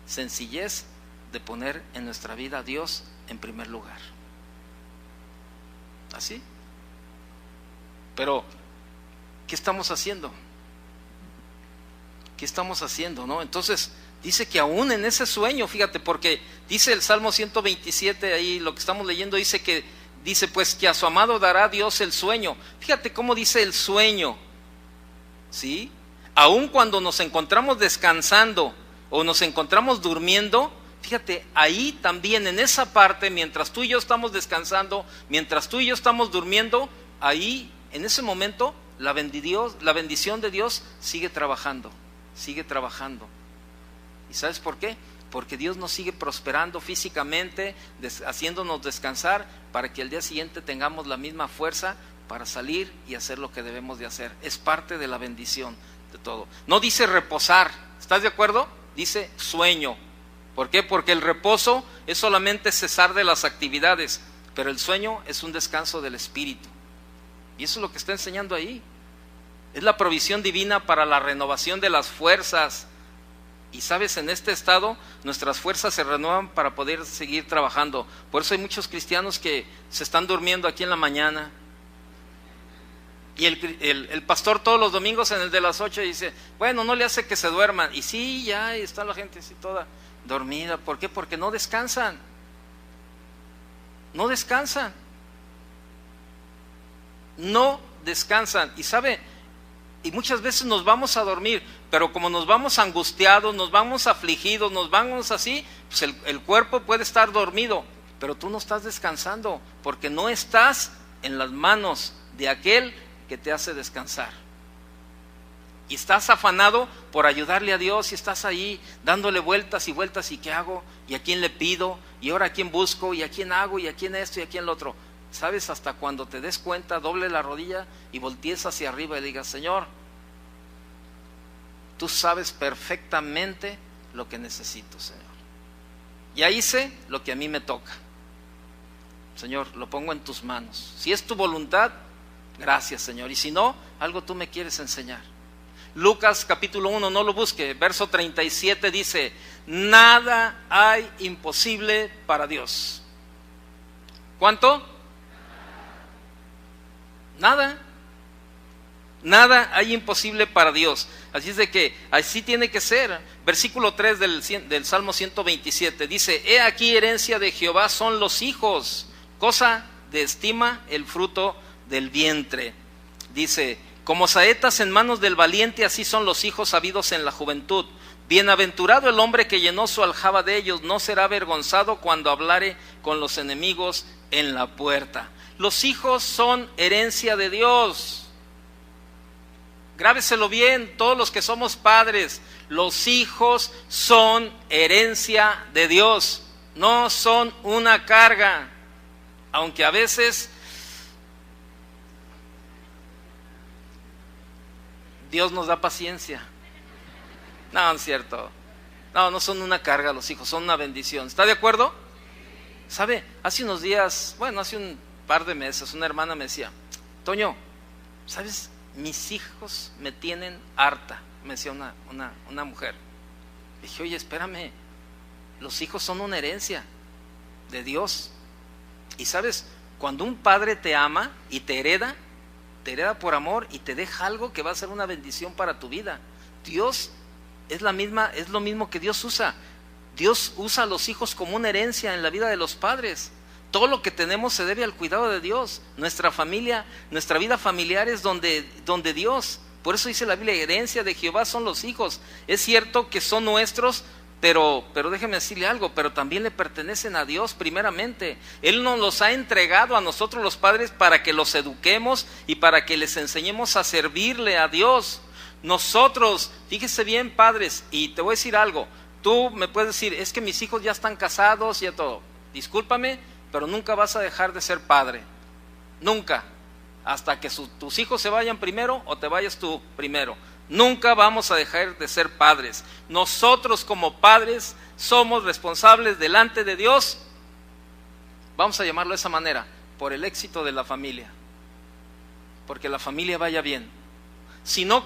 sencillez de poner en nuestra vida a Dios en primer lugar. ¿Así? Pero ¿qué estamos haciendo? ¿Qué estamos haciendo, no? Entonces dice que aún en ese sueño, fíjate, porque dice el Salmo 127, ahí lo que estamos leyendo, dice pues que a su amado dará Dios el sueño. Fíjate cómo dice el sueño, ¿sí? Aún cuando nos encontramos descansando o nos encontramos durmiendo, fíjate, ahí también en esa parte, mientras tú y yo estamos descansando, mientras tú y yo estamos durmiendo, ahí en ese momento la bendición de Dios sigue trabajando. ¿Y sabes por qué? Porque Dios nos sigue prosperando físicamente, haciéndonos descansar para que al día siguiente tengamos la misma fuerza para salir y hacer lo que debemos de hacer. Es parte de la bendición de todo. No dice reposar, ¿estás de acuerdo? Dice sueño. ¿Por qué? Porque el reposo es solamente cesar de las actividades, pero el sueño es un descanso del espíritu. Y eso es lo que está enseñando ahí. Es la provisión divina para la renovación de las fuerzas. Y sabes, en este estado nuestras fuerzas se renuevan para poder seguir trabajando. Por eso hay muchos cristianos que se están durmiendo aquí en la mañana. Y el pastor todos los domingos en el de las 8 dice, bueno, no le hace que se duerman. Y sí, ya está la gente así toda dormida. ¿Por qué? Porque no descansan. No descansan. No descansan. Y sabe, y muchas veces nos vamos a dormir, pero como nos vamos angustiados, nos vamos afligidos, nos vamos así, pues el cuerpo puede estar dormido, pero tú no estás descansando, porque no estás en las manos de aquel que te hace descansar. Y estás afanado por ayudarle a Dios, y estás ahí dándole vueltas y vueltas, y qué hago, y a quién le pido, y ahora a quién busco, y a quién hago, y a quién esto, y a quién lo otro. ¿Sabes? Hasta cuando te des cuenta, doble la rodilla y voltees hacia arriba y digas, Señor, tú sabes perfectamente lo que necesito, Señor. Ya hice lo que a mí me toca. Señor, lo pongo en tus manos. Si es tu voluntad, gracias, Señor. Y si no, algo tú me quieres enseñar. Lucas capítulo 1, no lo busque, verso 37 dice, nada hay imposible para Dios. ¿Cuánto? Nada hay imposible para Dios. Así es de que así tiene que ser. Versículo 3 del Salmo 127 dice, he aquí herencia de Jehová son los hijos, cosa de estima el fruto del vientre. Dice, como saetas en manos del valiente, así son los hijos habidos en la juventud. Bienaventurado el hombre que llenó su aljaba de ellos, no será avergonzado cuando hablare con los enemigos en la puerta. Los hijos son herencia de Dios. Grábeselo bien, todos los que somos padres, los hijos son herencia de Dios, no son una carga, aunque a veces Dios nos da paciencia. No, es cierto. No son una carga los hijos, son una bendición. ¿Está de acuerdo? ¿Sabe? Hace unos días, hace un par de meses, una hermana me decía, Toño, ¿sabes? Mis hijos me tienen harta, me decía una mujer. Dije, oye, espérame, los hijos son una herencia de Dios. Y sabes, cuando un padre te ama y te hereda por amor y te deja algo que va a ser una bendición para tu vida. Dios es lo mismo que Dios usa. Dios usa a los hijos como una herencia en la vida de los padres. Todo lo que tenemos se debe al cuidado de Dios. Nuestra familia, nuestra vida familiar es donde Dios. Por eso dice la Biblia, herencia de Jehová son los hijos. Es cierto que son nuestros, pero déjeme decirle algo, pero también le pertenecen a Dios primeramente. Él nos los ha entregado a nosotros los padres para que los eduquemos y para que les enseñemos a servirle a Dios. Nosotros, fíjese bien, padres, y te voy a decir algo, tú me puedes decir, es que mis hijos ya están casados y todo. Discúlpame, pero nunca vas a dejar de ser padre, nunca, hasta que tus hijos se vayan primero o te vayas tú primero. Nunca vamos a dejar de ser padres. Nosotros como padres somos responsables delante de Dios, vamos a llamarlo de esa manera, por el éxito de la familia, porque la familia vaya bien. Si no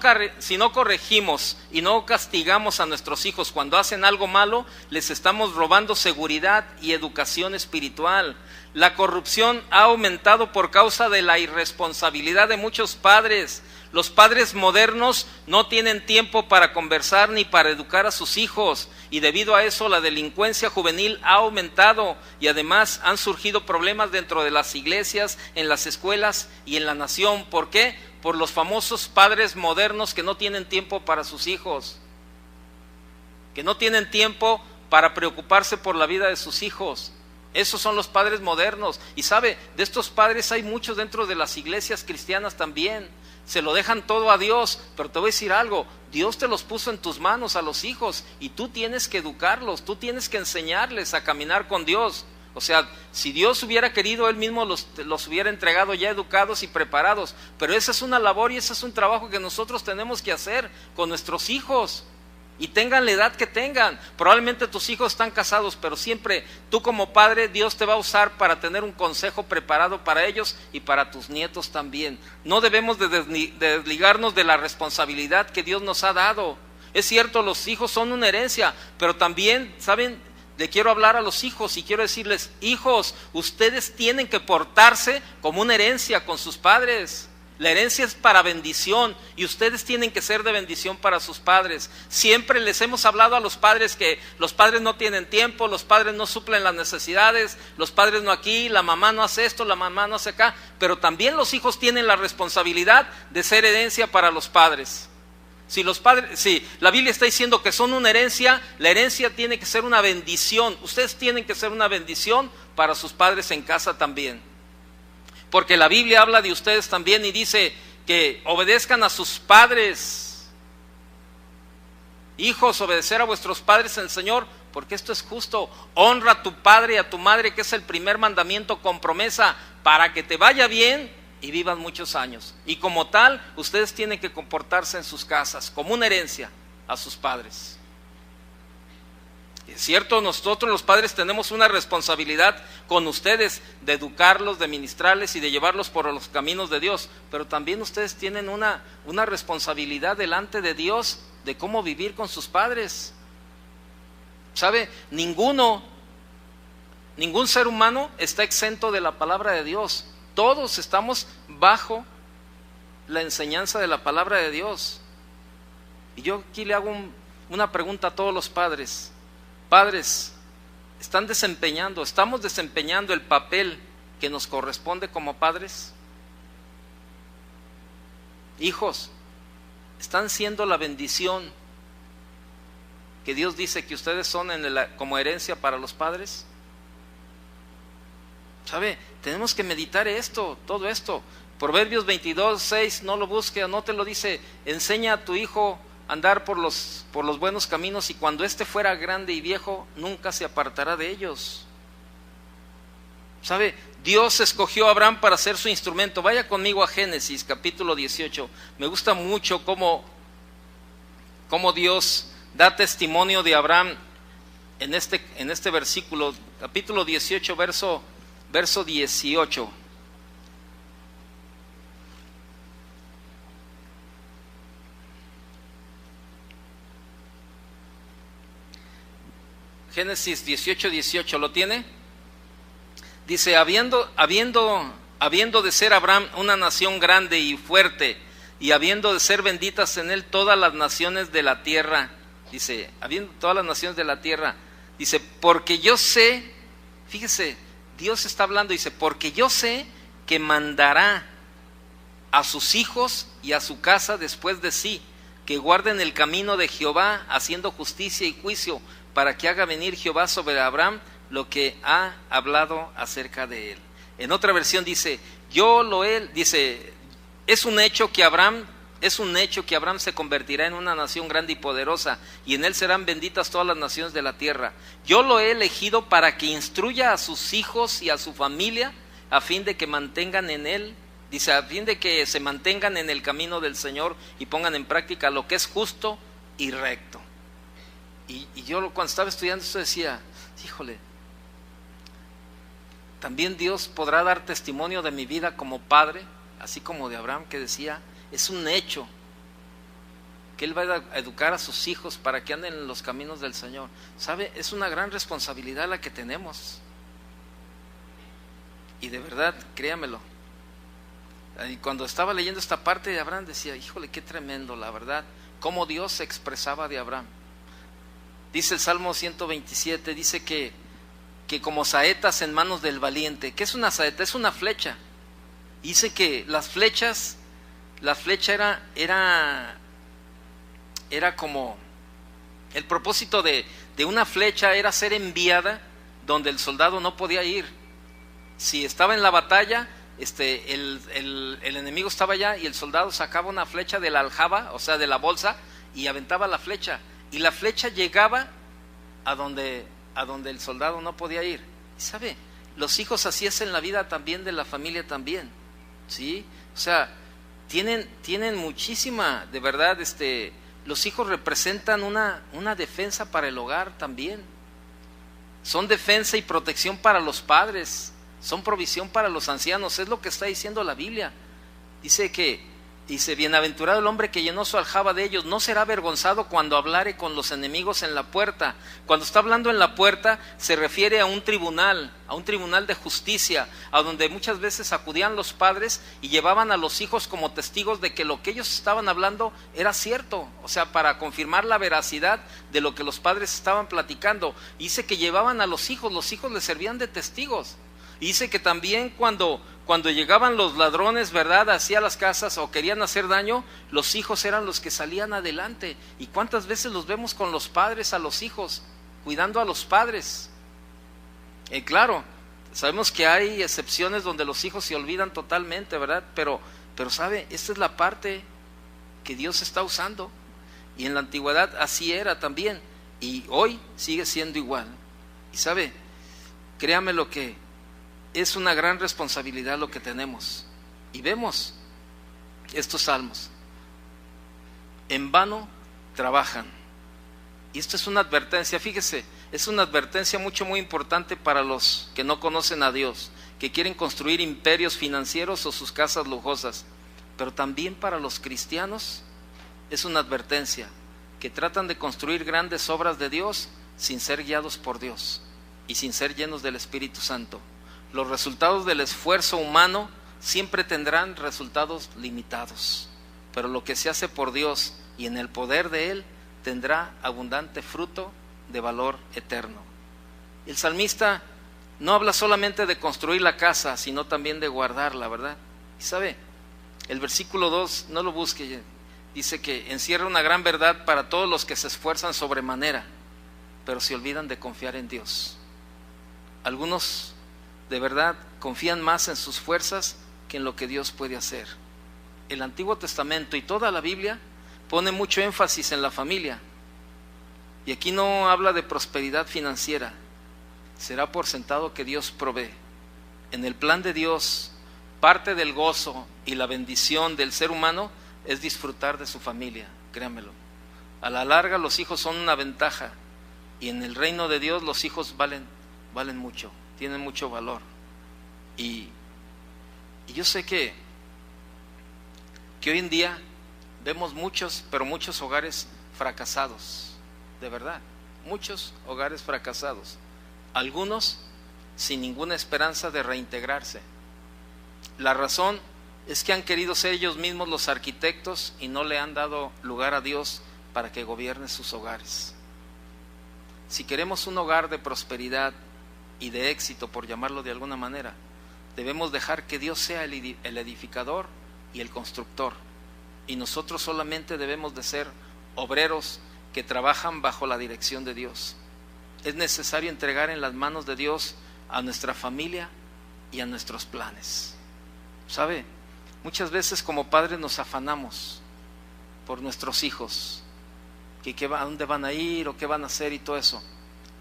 corregimos y no castigamos a nuestros hijos cuando hacen algo malo, les estamos robando seguridad y educación espiritual. La corrupción ha aumentado por causa de la irresponsabilidad de muchos padres. Los padres modernos no tienen tiempo para conversar ni para educar a sus hijos, y debido a eso la delincuencia juvenil ha aumentado, y además han surgido problemas dentro de las iglesias, en las escuelas y en la nación. ¿Por qué? Por los famosos padres modernos que no tienen tiempo para sus hijos, que no tienen tiempo para preocuparse por la vida de sus hijos. Esos son los padres modernos. Y sabe, de estos padres hay muchos dentro de las iglesias cristianas también. Se lo dejan todo a Dios, pero te voy a decir algo, Dios te los puso en tus manos a los hijos, y tú tienes que educarlos, tú tienes que enseñarles a caminar con Dios. O sea, si Dios hubiera querido, Él mismo los hubiera entregado ya educados y preparados, pero esa es una labor y ese es un trabajo que nosotros tenemos que hacer con nuestros hijos. Y tengan la edad que tengan. Probablemente tus hijos están casados, pero siempre tú como padre, Dios te va a usar para tener un consejo preparado para ellos y para tus nietos también. No debemos de desligarnos de la responsabilidad que Dios nos ha dado. Es cierto, los hijos son una herencia, pero también, ¿saben? Le quiero hablar a los hijos y quiero decirles: hijos, ustedes tienen que portarse como una herencia con sus padres. La herencia es para bendición y ustedes tienen que ser de bendición para sus padres. Siempre les hemos hablado a los padres que los padres no tienen tiempo, los padres no suplen las necesidades, los padres no aquí, la mamá no hace esto, la mamá no hace acá, pero también los hijos tienen la responsabilidad de ser herencia para los padres. Si la Biblia está diciendo que son una herencia, la herencia tiene que ser una bendición. Ustedes tienen que ser una bendición para sus padres en casa también. Porque la Biblia habla de ustedes también y dice que obedezcan a sus padres. Hijos, obedecer a vuestros padres en el Señor, porque esto es justo. Honra a tu padre y a tu madre, que es el primer mandamiento con promesa, para que te vaya bien y vivan muchos años. Y como tal, ustedes tienen que comportarse en sus casas como una herencia a sus padres. Es cierto, nosotros los padres tenemos una responsabilidad con ustedes de educarlos, de ministrarles y de llevarlos por los caminos de Dios, pero también ustedes tienen una responsabilidad delante de Dios de cómo vivir con sus padres. ¿Sabe? Ningún ser humano está exento de la palabra de Dios. Todos estamos bajo la enseñanza de la palabra de Dios. Y yo aquí le hago una pregunta a todos los padres. Padres, ¿estamos desempeñando el papel que nos corresponde como padres? Hijos, ¿están siendo la bendición que Dios dice que ustedes son como herencia para los padres? ¿Sabe? Tenemos que meditar todo esto. Proverbios 22:6, no lo busque, no te lo dice. Enseña a tu hijo andar por los buenos caminos, y cuando éste fuera grande y viejo, nunca se apartará de ellos. ¿Sabe? Dios escogió a Abraham para ser su instrumento. Vaya conmigo a Génesis capítulo 18. Me gusta mucho cómo Dios da testimonio de Abraham en este versículo, capítulo 18, verso 18. Génesis 18, ¿lo tiene? Dice: habiendo de ser Abraham una nación grande y fuerte, y habiendo de ser benditas en él todas las naciones de la tierra. Dice, habiendo todas las naciones de la tierra. Dice, porque yo sé, fíjese, Dios está hablando, dice, porque yo sé que mandará a sus hijos y a su casa después de sí, que guarden el camino de Jehová, haciendo justicia y juicio, para que haga venir Jehová sobre Abraham lo que ha hablado acerca de él. En otra versión dice, es un hecho que Abraham se convertirá en una nación grande y poderosa, y en él serán benditas todas las naciones de la tierra. Yo lo he elegido para que instruya a sus hijos y a su familia, a fin de que mantengan en él Dice, a fin de que se mantengan en el camino del Señor y pongan en práctica lo que es justo y recto. Y yo cuando estaba estudiando esto decía, híjole, también Dios podrá dar testimonio de mi vida como padre, así como de Abraham, que decía, es un hecho que Él va a educar a sus hijos para que anden en los caminos del Señor. ¿Sabe? Es una gran responsabilidad la que tenemos. Y de verdad, créamelo. Y cuando estaba leyendo esta parte de Abraham decía, híjole, qué tremendo, la verdad, cómo Dios se expresaba de Abraham. Dice el Salmo 127, dice que como saetas en manos del valiente. ¿Qué es una saeta? Es una flecha. Dice que la flecha era como, el propósito de una flecha era ser enviada donde el soldado no podía ir. Si estaba en la batalla, el enemigo estaba allá y el soldado sacaba una flecha de la aljaba, o sea de la bolsa, y aventaba la flecha, y la flecha llegaba a donde el soldado no podía ir. Y sabe, los hijos así es en la vida también de la familia también, ¿sí? O sea, tienen muchísima, de verdad, los hijos representan una defensa para el hogar también. Son defensa y protección para los padres, son provisión para los ancianos, es lo que está diciendo la Biblia. Dice, bienaventurado el hombre que llenó su aljaba de ellos, no será avergonzado cuando hablare con los enemigos en la puerta. Cuando está hablando en la puerta, se refiere a un tribunal de justicia, a donde muchas veces acudían los padres y llevaban a los hijos como testigos de que lo que ellos estaban hablando era cierto, o sea, para confirmar la veracidad de lo que los padres estaban platicando. Y dice que llevaban a los hijos les servían de testigos. Y dice que también cuando llegaban los ladrones, ¿verdad?, hacia las casas o querían hacer daño, los hijos eran los que salían adelante. ¿Y cuántas veces los vemos con los padres a los hijos, cuidando a los padres? Claro, sabemos que hay excepciones donde los hijos se olvidan totalmente, ¿verdad? Pero ¿sabe? Esta es la parte que Dios está usando. Y en la antigüedad así era también. Y hoy sigue siendo igual. Y ¿sabe? Créame lo que es una gran responsabilidad lo que tenemos. Y vemos estos salmos. En vano trabajan. Y esto es una advertencia, fíjese, es una advertencia muy importante para los que no conocen a Dios, que quieren construir imperios financieros o sus casas lujosas. Pero también para los cristianos es una advertencia, que tratan de construir grandes obras de Dios sin ser guiados por Dios y sin ser llenos del Espíritu Santo. Los resultados del esfuerzo humano siempre tendrán resultados limitados, pero lo que se hace por Dios y en el poder de Él tendrá abundante fruto de valor eterno. El salmista no habla solamente de construir la casa, sino también de guardarla, ¿verdad? Y sabe, el versículo 2, no lo busque, dice que encierra una gran verdad para todos los que se esfuerzan sobremanera, pero se olvidan de confiar en Dios. Algunos de verdad confían más en sus fuerzas que en lo que Dios puede hacer. El Antiguo Testamento y toda la Biblia pone mucho énfasis en la familia, y aquí no habla de prosperidad financiera. Será por sentado que Dios provee. En el plan de Dios, parte del gozo y la bendición del ser humano es disfrutar de su familia, créanmelo. A la larga los hijos son una ventaja, y en el reino de Dios los hijos valen mucho, tienen mucho valor. Y yo sé que hoy en día vemos muchos hogares fracasados, de verdad, muchos hogares fracasados, algunos sin ninguna esperanza de reintegrarse. La razón es que han querido ser ellos mismos los arquitectos y no le han dado lugar a Dios para que gobierne sus hogares. Si queremos un hogar de prosperidad y de éxito, por llamarlo de alguna manera, debemos dejar que Dios sea el edificador y el constructor, y nosotros solamente debemos de ser obreros que trabajan bajo la dirección de Dios. Es necesario entregar en las manos de Dios a nuestra familia y a nuestros planes. ¿Sabe? Muchas veces como padres nos afanamos por nuestros hijos, que a dónde van a ir o qué van a hacer y todo eso.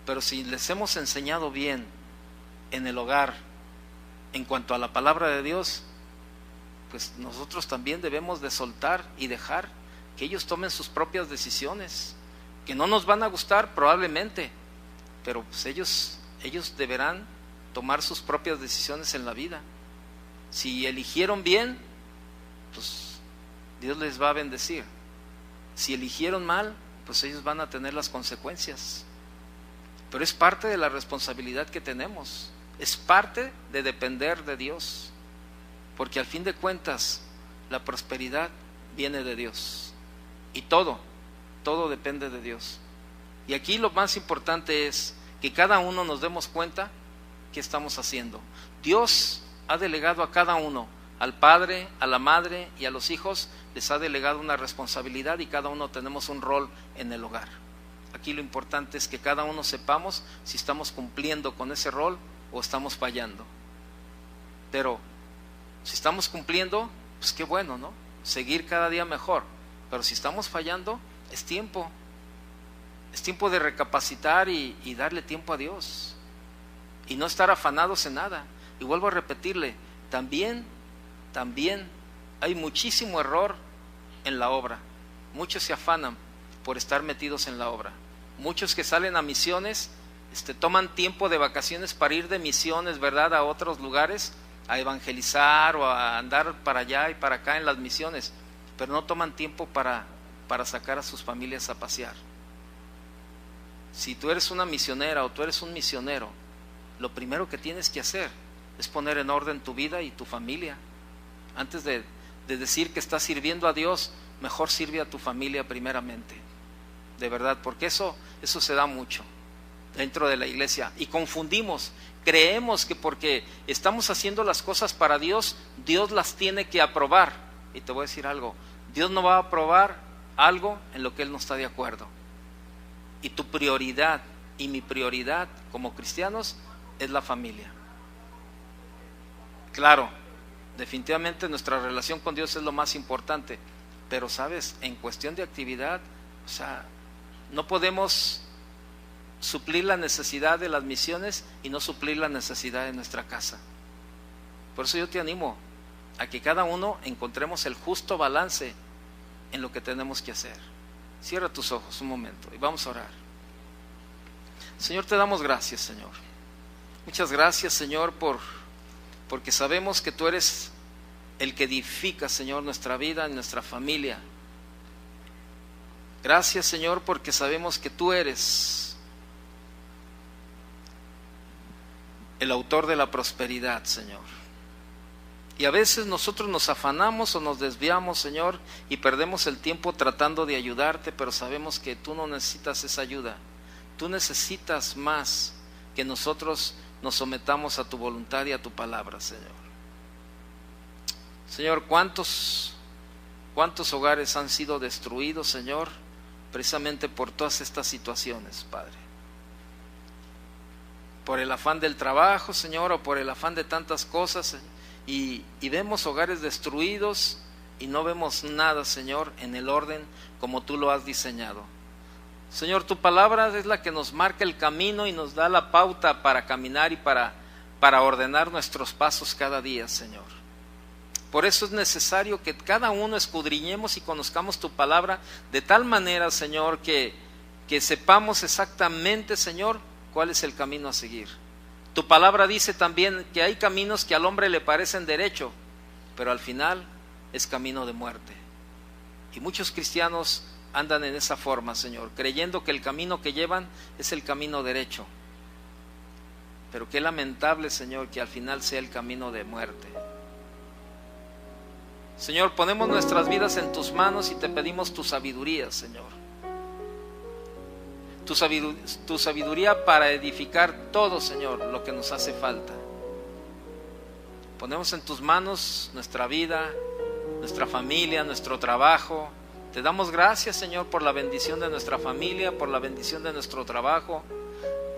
Pero si les hemos enseñado bien en el hogar en cuanto a la palabra de Dios, pues nosotros también debemos de soltar y dejar que ellos tomen sus propias decisiones, que no nos van a gustar probablemente, pero pues ellos deberán tomar sus propias decisiones en la vida. Si eligieron bien, pues Dios les va a bendecir. Si eligieron mal, pues ellos van a tener las consecuencias. Pero es parte de la responsabilidad que tenemos, es parte de depender de Dios, porque al fin de cuentas la prosperidad viene de Dios y todo depende de Dios. Y aquí lo más importante es que cada uno nos demos cuenta qué estamos haciendo. Dios ha delegado a cada uno, al padre, a la madre y a los hijos, les ha delegado una responsabilidad y cada uno tenemos un rol en el hogar. Aquí lo importante es que cada uno sepamos si estamos cumpliendo con ese rol o estamos fallando. Pero si estamos cumpliendo, pues qué bueno, ¿no? Seguir cada día mejor. Pero si estamos fallando, es tiempo de recapacitar y darle tiempo a Dios y no estar afanados en nada. Y vuelvo a repetirle, también hay muchísimo error en la obra. Muchos se afanan por estar metidos en la obra. Muchos que salen a misiones toman tiempo de vacaciones para ir de misiones, ¿verdad?, a otros lugares, a evangelizar o a andar para allá y para acá en las misiones, pero no toman tiempo para sacar a sus familias a pasear. Si tú eres una misionera o tú eres un misionero, lo primero que tienes que hacer es poner en orden tu vida y tu familia. Antes de decir que estás sirviendo a Dios, mejor sirve a tu familia primeramente, de verdad, porque eso se da mucho dentro de la iglesia y confundimos, creemos que porque estamos haciendo las cosas para Dios, Dios las tiene que aprobar. Y te voy a decir algo, Dios no va a aprobar algo en lo que Él no está de acuerdo. Y tu prioridad y mi prioridad como cristianos es la familia. Claro, definitivamente nuestra relación con Dios es lo más importante, pero sabes, en cuestión de actividad, o sea, no podemos suplir la necesidad de las misiones y no suplir la necesidad de nuestra casa. Por eso yo te animo a que cada uno encontremos el justo balance en lo que tenemos que hacer. Cierra tus ojos un momento y vamos a orar. Señor, te damos gracias, Señor. Muchas gracias, Señor, porque sabemos que tú eres el que edifica, Señor, nuestra vida y nuestra familia. Gracias, Señor, porque sabemos que tú eres el autor de la prosperidad, Señor. Y a veces nosotros nos afanamos o nos desviamos, Señor, y perdemos el tiempo tratando de ayudarte, pero sabemos que tú no necesitas esa ayuda. Tú necesitas más que nosotros nos sometamos a tu voluntad y a tu palabra, Señor. Señor, ¿cuántos hogares han sido destruidos, Señor, precisamente por todas estas situaciones, Padre? Por el afán del trabajo, Señor, o por el afán de tantas cosas, y vemos hogares destruidos y no vemos nada, Señor, en el orden como tú lo has diseñado. Señor, tu palabra es la que nos marca el camino y nos da la pauta para caminar y para ordenar nuestros pasos cada día, Señor. Por eso es necesario que cada uno escudriñemos y conozcamos tu palabra de tal manera, Señor, que sepamos exactamente, Señor, cuál es el camino a seguir. Tu palabra dice también que hay caminos que al hombre le parecen derecho, pero al final es camino de muerte. Y muchos cristianos andan en esa forma, Señor, creyendo que el camino que llevan es el camino derecho. Pero qué lamentable, Señor, que al final sea el camino de muerte. Señor, ponemos nuestras vidas en tus manos y te pedimos tu sabiduría, Señor. Tu sabiduría para edificar todo, Señor, lo que nos hace falta. Ponemos en tus manos nuestra vida, nuestra familia, nuestro trabajo. Te damos gracias, Señor, por la bendición de nuestra familia, por la bendición de nuestro trabajo.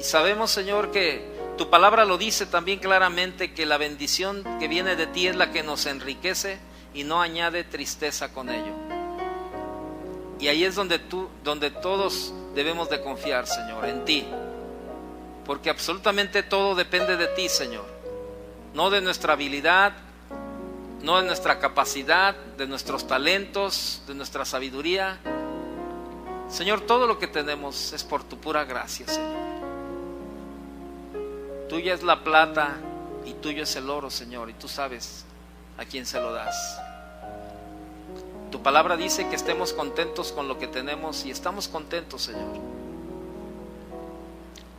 Y sabemos, Señor, que tu palabra lo dice también claramente, que la bendición que viene de ti es la que nos enriquece y no añade tristeza con ello. Y ahí es donde todos debemos de confiar, Señor, en ti. Porque absolutamente todo depende de ti, Señor. No de nuestra habilidad, no de nuestra capacidad, de nuestros talentos, de nuestra sabiduría. Señor, todo lo que tenemos es por tu pura gracia, Señor. Tuya es la plata y tuyo es el oro, Señor, y tú sabes a quién se lo das. Tu palabra dice que estemos contentos con lo que tenemos y estamos contentos, Señor.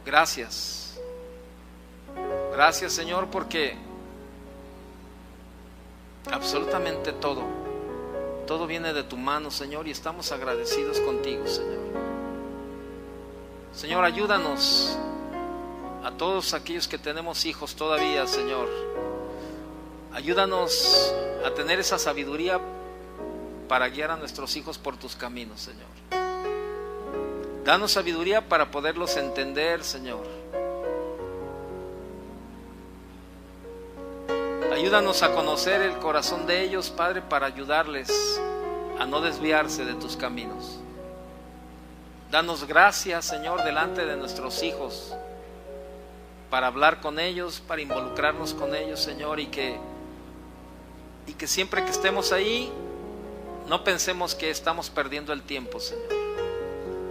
Gracias. Gracias, Señor, porque absolutamente todo viene de tu mano, Señor, y estamos agradecidos contigo, Señor. Señor, ayúdanos a todos aquellos que tenemos hijos todavía, Señor. Ayúdanos a tener esa sabiduría para guiar a nuestros hijos por tus caminos, Señor. Danos sabiduría para poderlos entender, Señor. Ayúdanos a conocer el corazón de ellos, Padre, para ayudarles a no desviarse de tus caminos. Danos gracia, Señor, delante de nuestros hijos, para hablar con ellos, para involucrarnos con ellos, Señor, y que siempre que estemos ahí, no pensemos que estamos perdiendo el tiempo, Señor,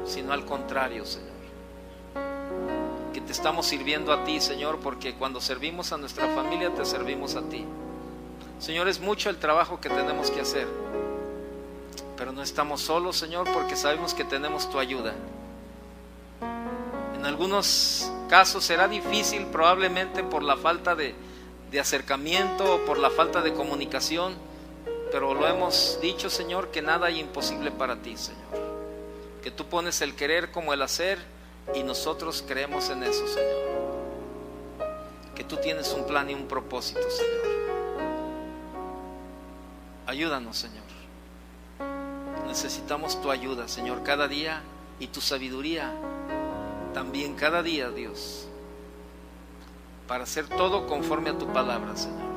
sino al contrario, Señor, que te estamos sirviendo a ti, Señor, porque cuando servimos a nuestra familia, te servimos a ti. Señor, es mucho el trabajo que tenemos que hacer, pero no estamos solos, Señor, porque sabemos que tenemos tu ayuda. En algunos casos será difícil, probablemente por la falta de acercamiento o por la falta de comunicación, pero lo hemos dicho, Señor, que nada hay imposible para ti, Señor, que tú pones el querer como el hacer y nosotros creemos en eso, Señor, que tú tienes un plan y un propósito, Señor. Ayúdanos, Señor, necesitamos tu ayuda, Señor, cada día, y tu sabiduría también cada día, Dios, para hacer todo conforme a tu palabra, Señor.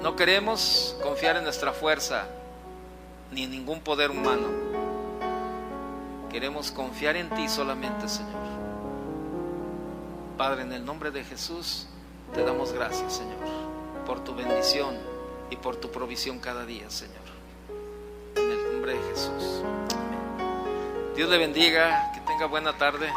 No queremos confiar en nuestra fuerza ni en ningún poder humano. Queremos confiar en ti solamente, Señor. Padre, en el nombre de Jesús te damos gracias, Señor, por tu bendición y por tu provisión cada día, Señor. En el nombre de Jesús. Amén. Dios le bendiga, que tenga buena tarde.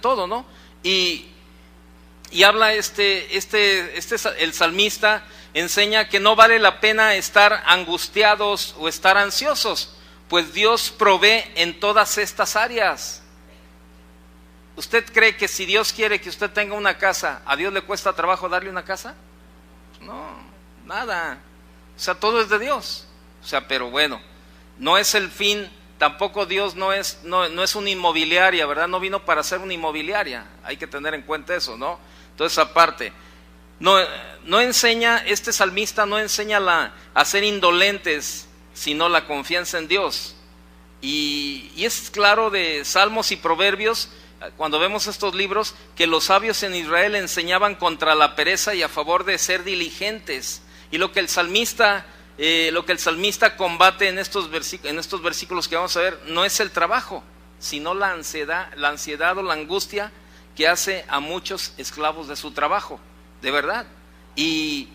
Todo, ¿no? Y habla el salmista enseña que no vale la pena estar angustiados o estar ansiosos, pues Dios provee en todas estas áreas. ¿Usted cree que si Dios quiere que usted tenga una casa, a Dios le cuesta trabajo darle una casa? No, nada. O sea, todo es de Dios. O sea, pero bueno, no es el fin. Tampoco Dios no es una inmobiliaria, ¿verdad? No vino para ser una inmobiliaria. Hay que tener en cuenta eso, ¿no? Entonces, aparte, no enseña, este salmista no enseña a ser indolentes, sino la confianza en Dios. Y es claro de Salmos y Proverbios, cuando vemos estos libros, que los sabios en Israel enseñaban contra la pereza y a favor de ser diligentes. Y lo que el salmista combate en estos versículos que vamos a ver, no es el trabajo, sino la ansiedad o la angustia que hace a muchos esclavos de su trabajo, de verdad. Y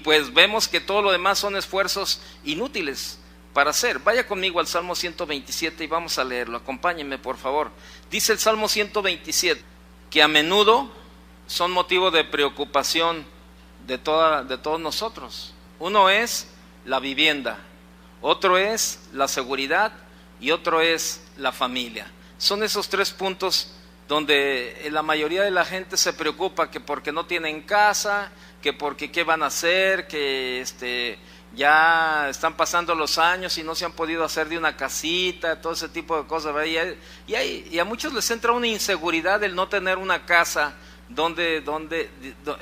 pues vemos que todo lo demás son esfuerzos inútiles para hacer. Vaya conmigo al Salmo 127 y vamos a leerlo, acompáñenme por favor. Dice el Salmo 127 que a menudo son motivo de preocupación de todos nosotros. Uno es la vivienda, otro es la seguridad y otro es la familia. Son esos tres puntos donde la mayoría de la gente se preocupa, que porque no tienen casa, que porque qué van a hacer, que ya están pasando los años y no se han podido hacer de una casita, todo ese tipo de cosas, ¿verdad? Y a muchos les entra una inseguridad el no tener una casa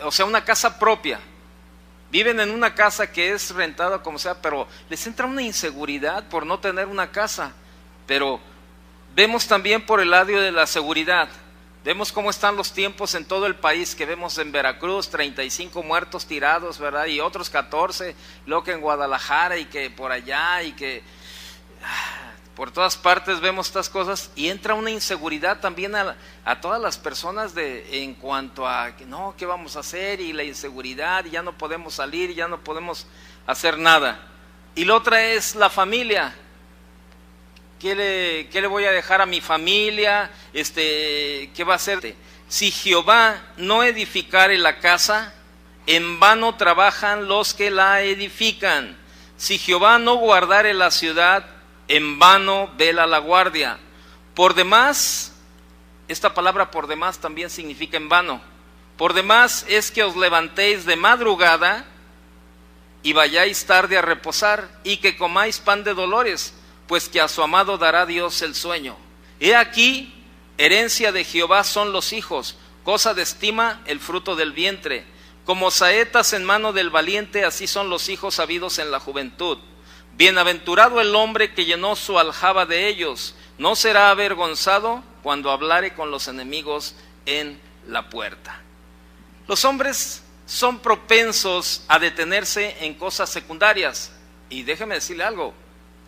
o sea, una casa propia. viven en una casa que es rentada como sea, pero les entra una inseguridad por no tener una casa. Pero vemos también por el lado de la seguridad, vemos cómo están los tiempos en todo el país, que vemos en Veracruz 35 muertos tirados, ¿verdad? Y otros 14, luego que en Guadalajara y que por allá y que por todas partes vemos estas cosas, y entra una inseguridad también a todas las personas en cuanto a, no, ¿qué vamos a hacer? Y la inseguridad, y ya no podemos salir, y ya no podemos hacer nada. Y la otra es la familia. ¿Qué le voy a dejar a mi familia? ¿Qué va a hacer? Si Jehová no edificare la casa, en vano trabajan los que la edifican. Si Jehová no guardare la ciudad, en vano vela la guardia. Por demás, esta palabra por demás también significa en vano. Por demás es que os levantéis de madrugada y vayáis tarde a reposar, y que comáis pan de dolores, pues que a su amado dará Dios el sueño. He aquí, herencia de Jehová son los hijos, cosa de estima el fruto del vientre. Como saetas en mano del valiente, así son los hijos habidos en la juventud. Bienaventurado el hombre que llenó su aljaba de ellos, no será avergonzado cuando hablare con los enemigos en la puerta. Los hombres son propensos a detenerse en cosas secundarias, y déjeme decirle algo,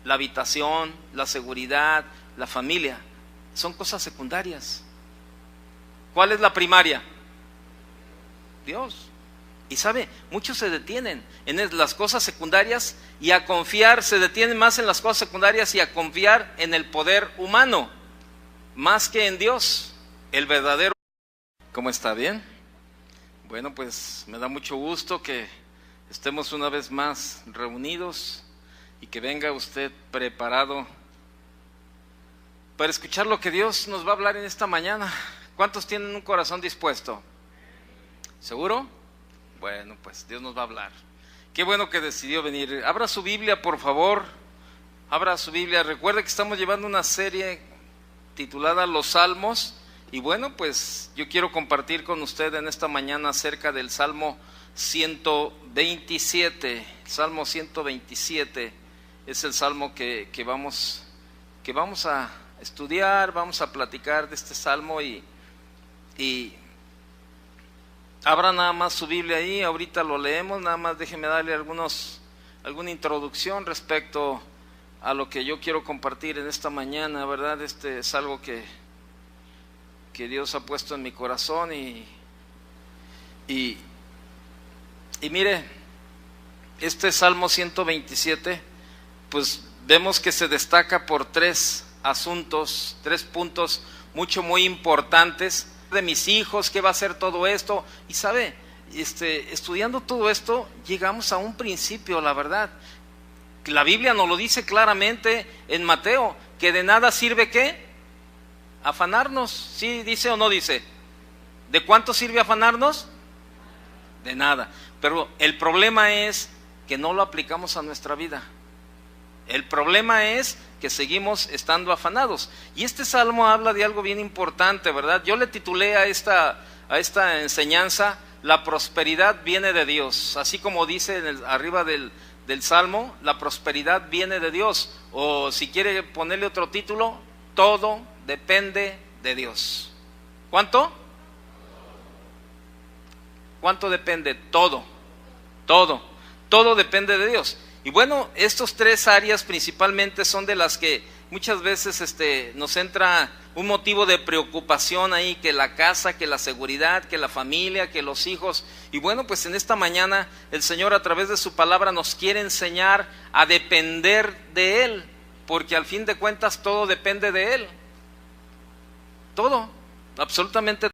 la habitación, la seguridad, la familia, son cosas secundarias. ¿Cuál es la primaria? Dios. Y sabe, muchos se detienen en las cosas secundarias y a confiar, se detienen más en las cosas secundarias y a confiar en el poder humano, más que en Dios, el verdadero. ¿Cómo está? ¿Bien? Bueno, pues me da mucho gusto que estemos una vez más reunidos y que venga usted preparado para escuchar lo que Dios nos va a hablar en esta mañana. ¿Cuántos tienen un corazón dispuesto? ¿Seguro? Bueno, pues Dios nos va a hablar. Qué bueno que decidió venir. Abra su Biblia, por favor. Abra su Biblia. Recuerde que estamos llevando una serie titulada Los Salmos. Y bueno, pues yo quiero compartir con usted en esta mañana acerca del Salmo 127. Salmo 127 es el salmo que vamos a estudiar, vamos a platicar de este salmo y abra nada más su Biblia ahí, ahorita lo leemos, nada más déjeme darle alguna introducción respecto a lo que yo quiero compartir en esta mañana, ¿verdad? Es algo que Dios ha puesto en mi corazón y mire, este Salmo 127, pues vemos que se destaca por tres puntos muy importantes. De mis hijos, ¿qué va a ser todo esto? Y sabe, estudiando todo esto, llegamos a un principio, la verdad. La Biblia nos lo dice claramente en Mateo, que de nada sirve ¿qué? Afanarnos. ¿Sí dice o no dice? ¿De cuánto sirve afanarnos? De nada. Pero el problema es que no lo aplicamos a nuestra vida. El problema es que seguimos estando afanados. Y este salmo habla de algo bien importante, ¿verdad? Yo le titulé a esta enseñanza, la prosperidad viene de Dios. Así como dice arriba del salmo, la prosperidad viene de Dios. O si quiere ponerle otro título, todo depende de Dios. ¿Cuánto? ¿Cuánto depende? Todo depende de Dios. Y bueno, estos tres áreas principalmente son de las que muchas veces nos entra un motivo de preocupación ahí, que la casa, que la seguridad, que la familia, que los hijos. Y bueno, pues en esta mañana el Señor a través de su palabra nos quiere enseñar a depender de Él, porque al fin de cuentas todo depende de Él. Todo, absolutamente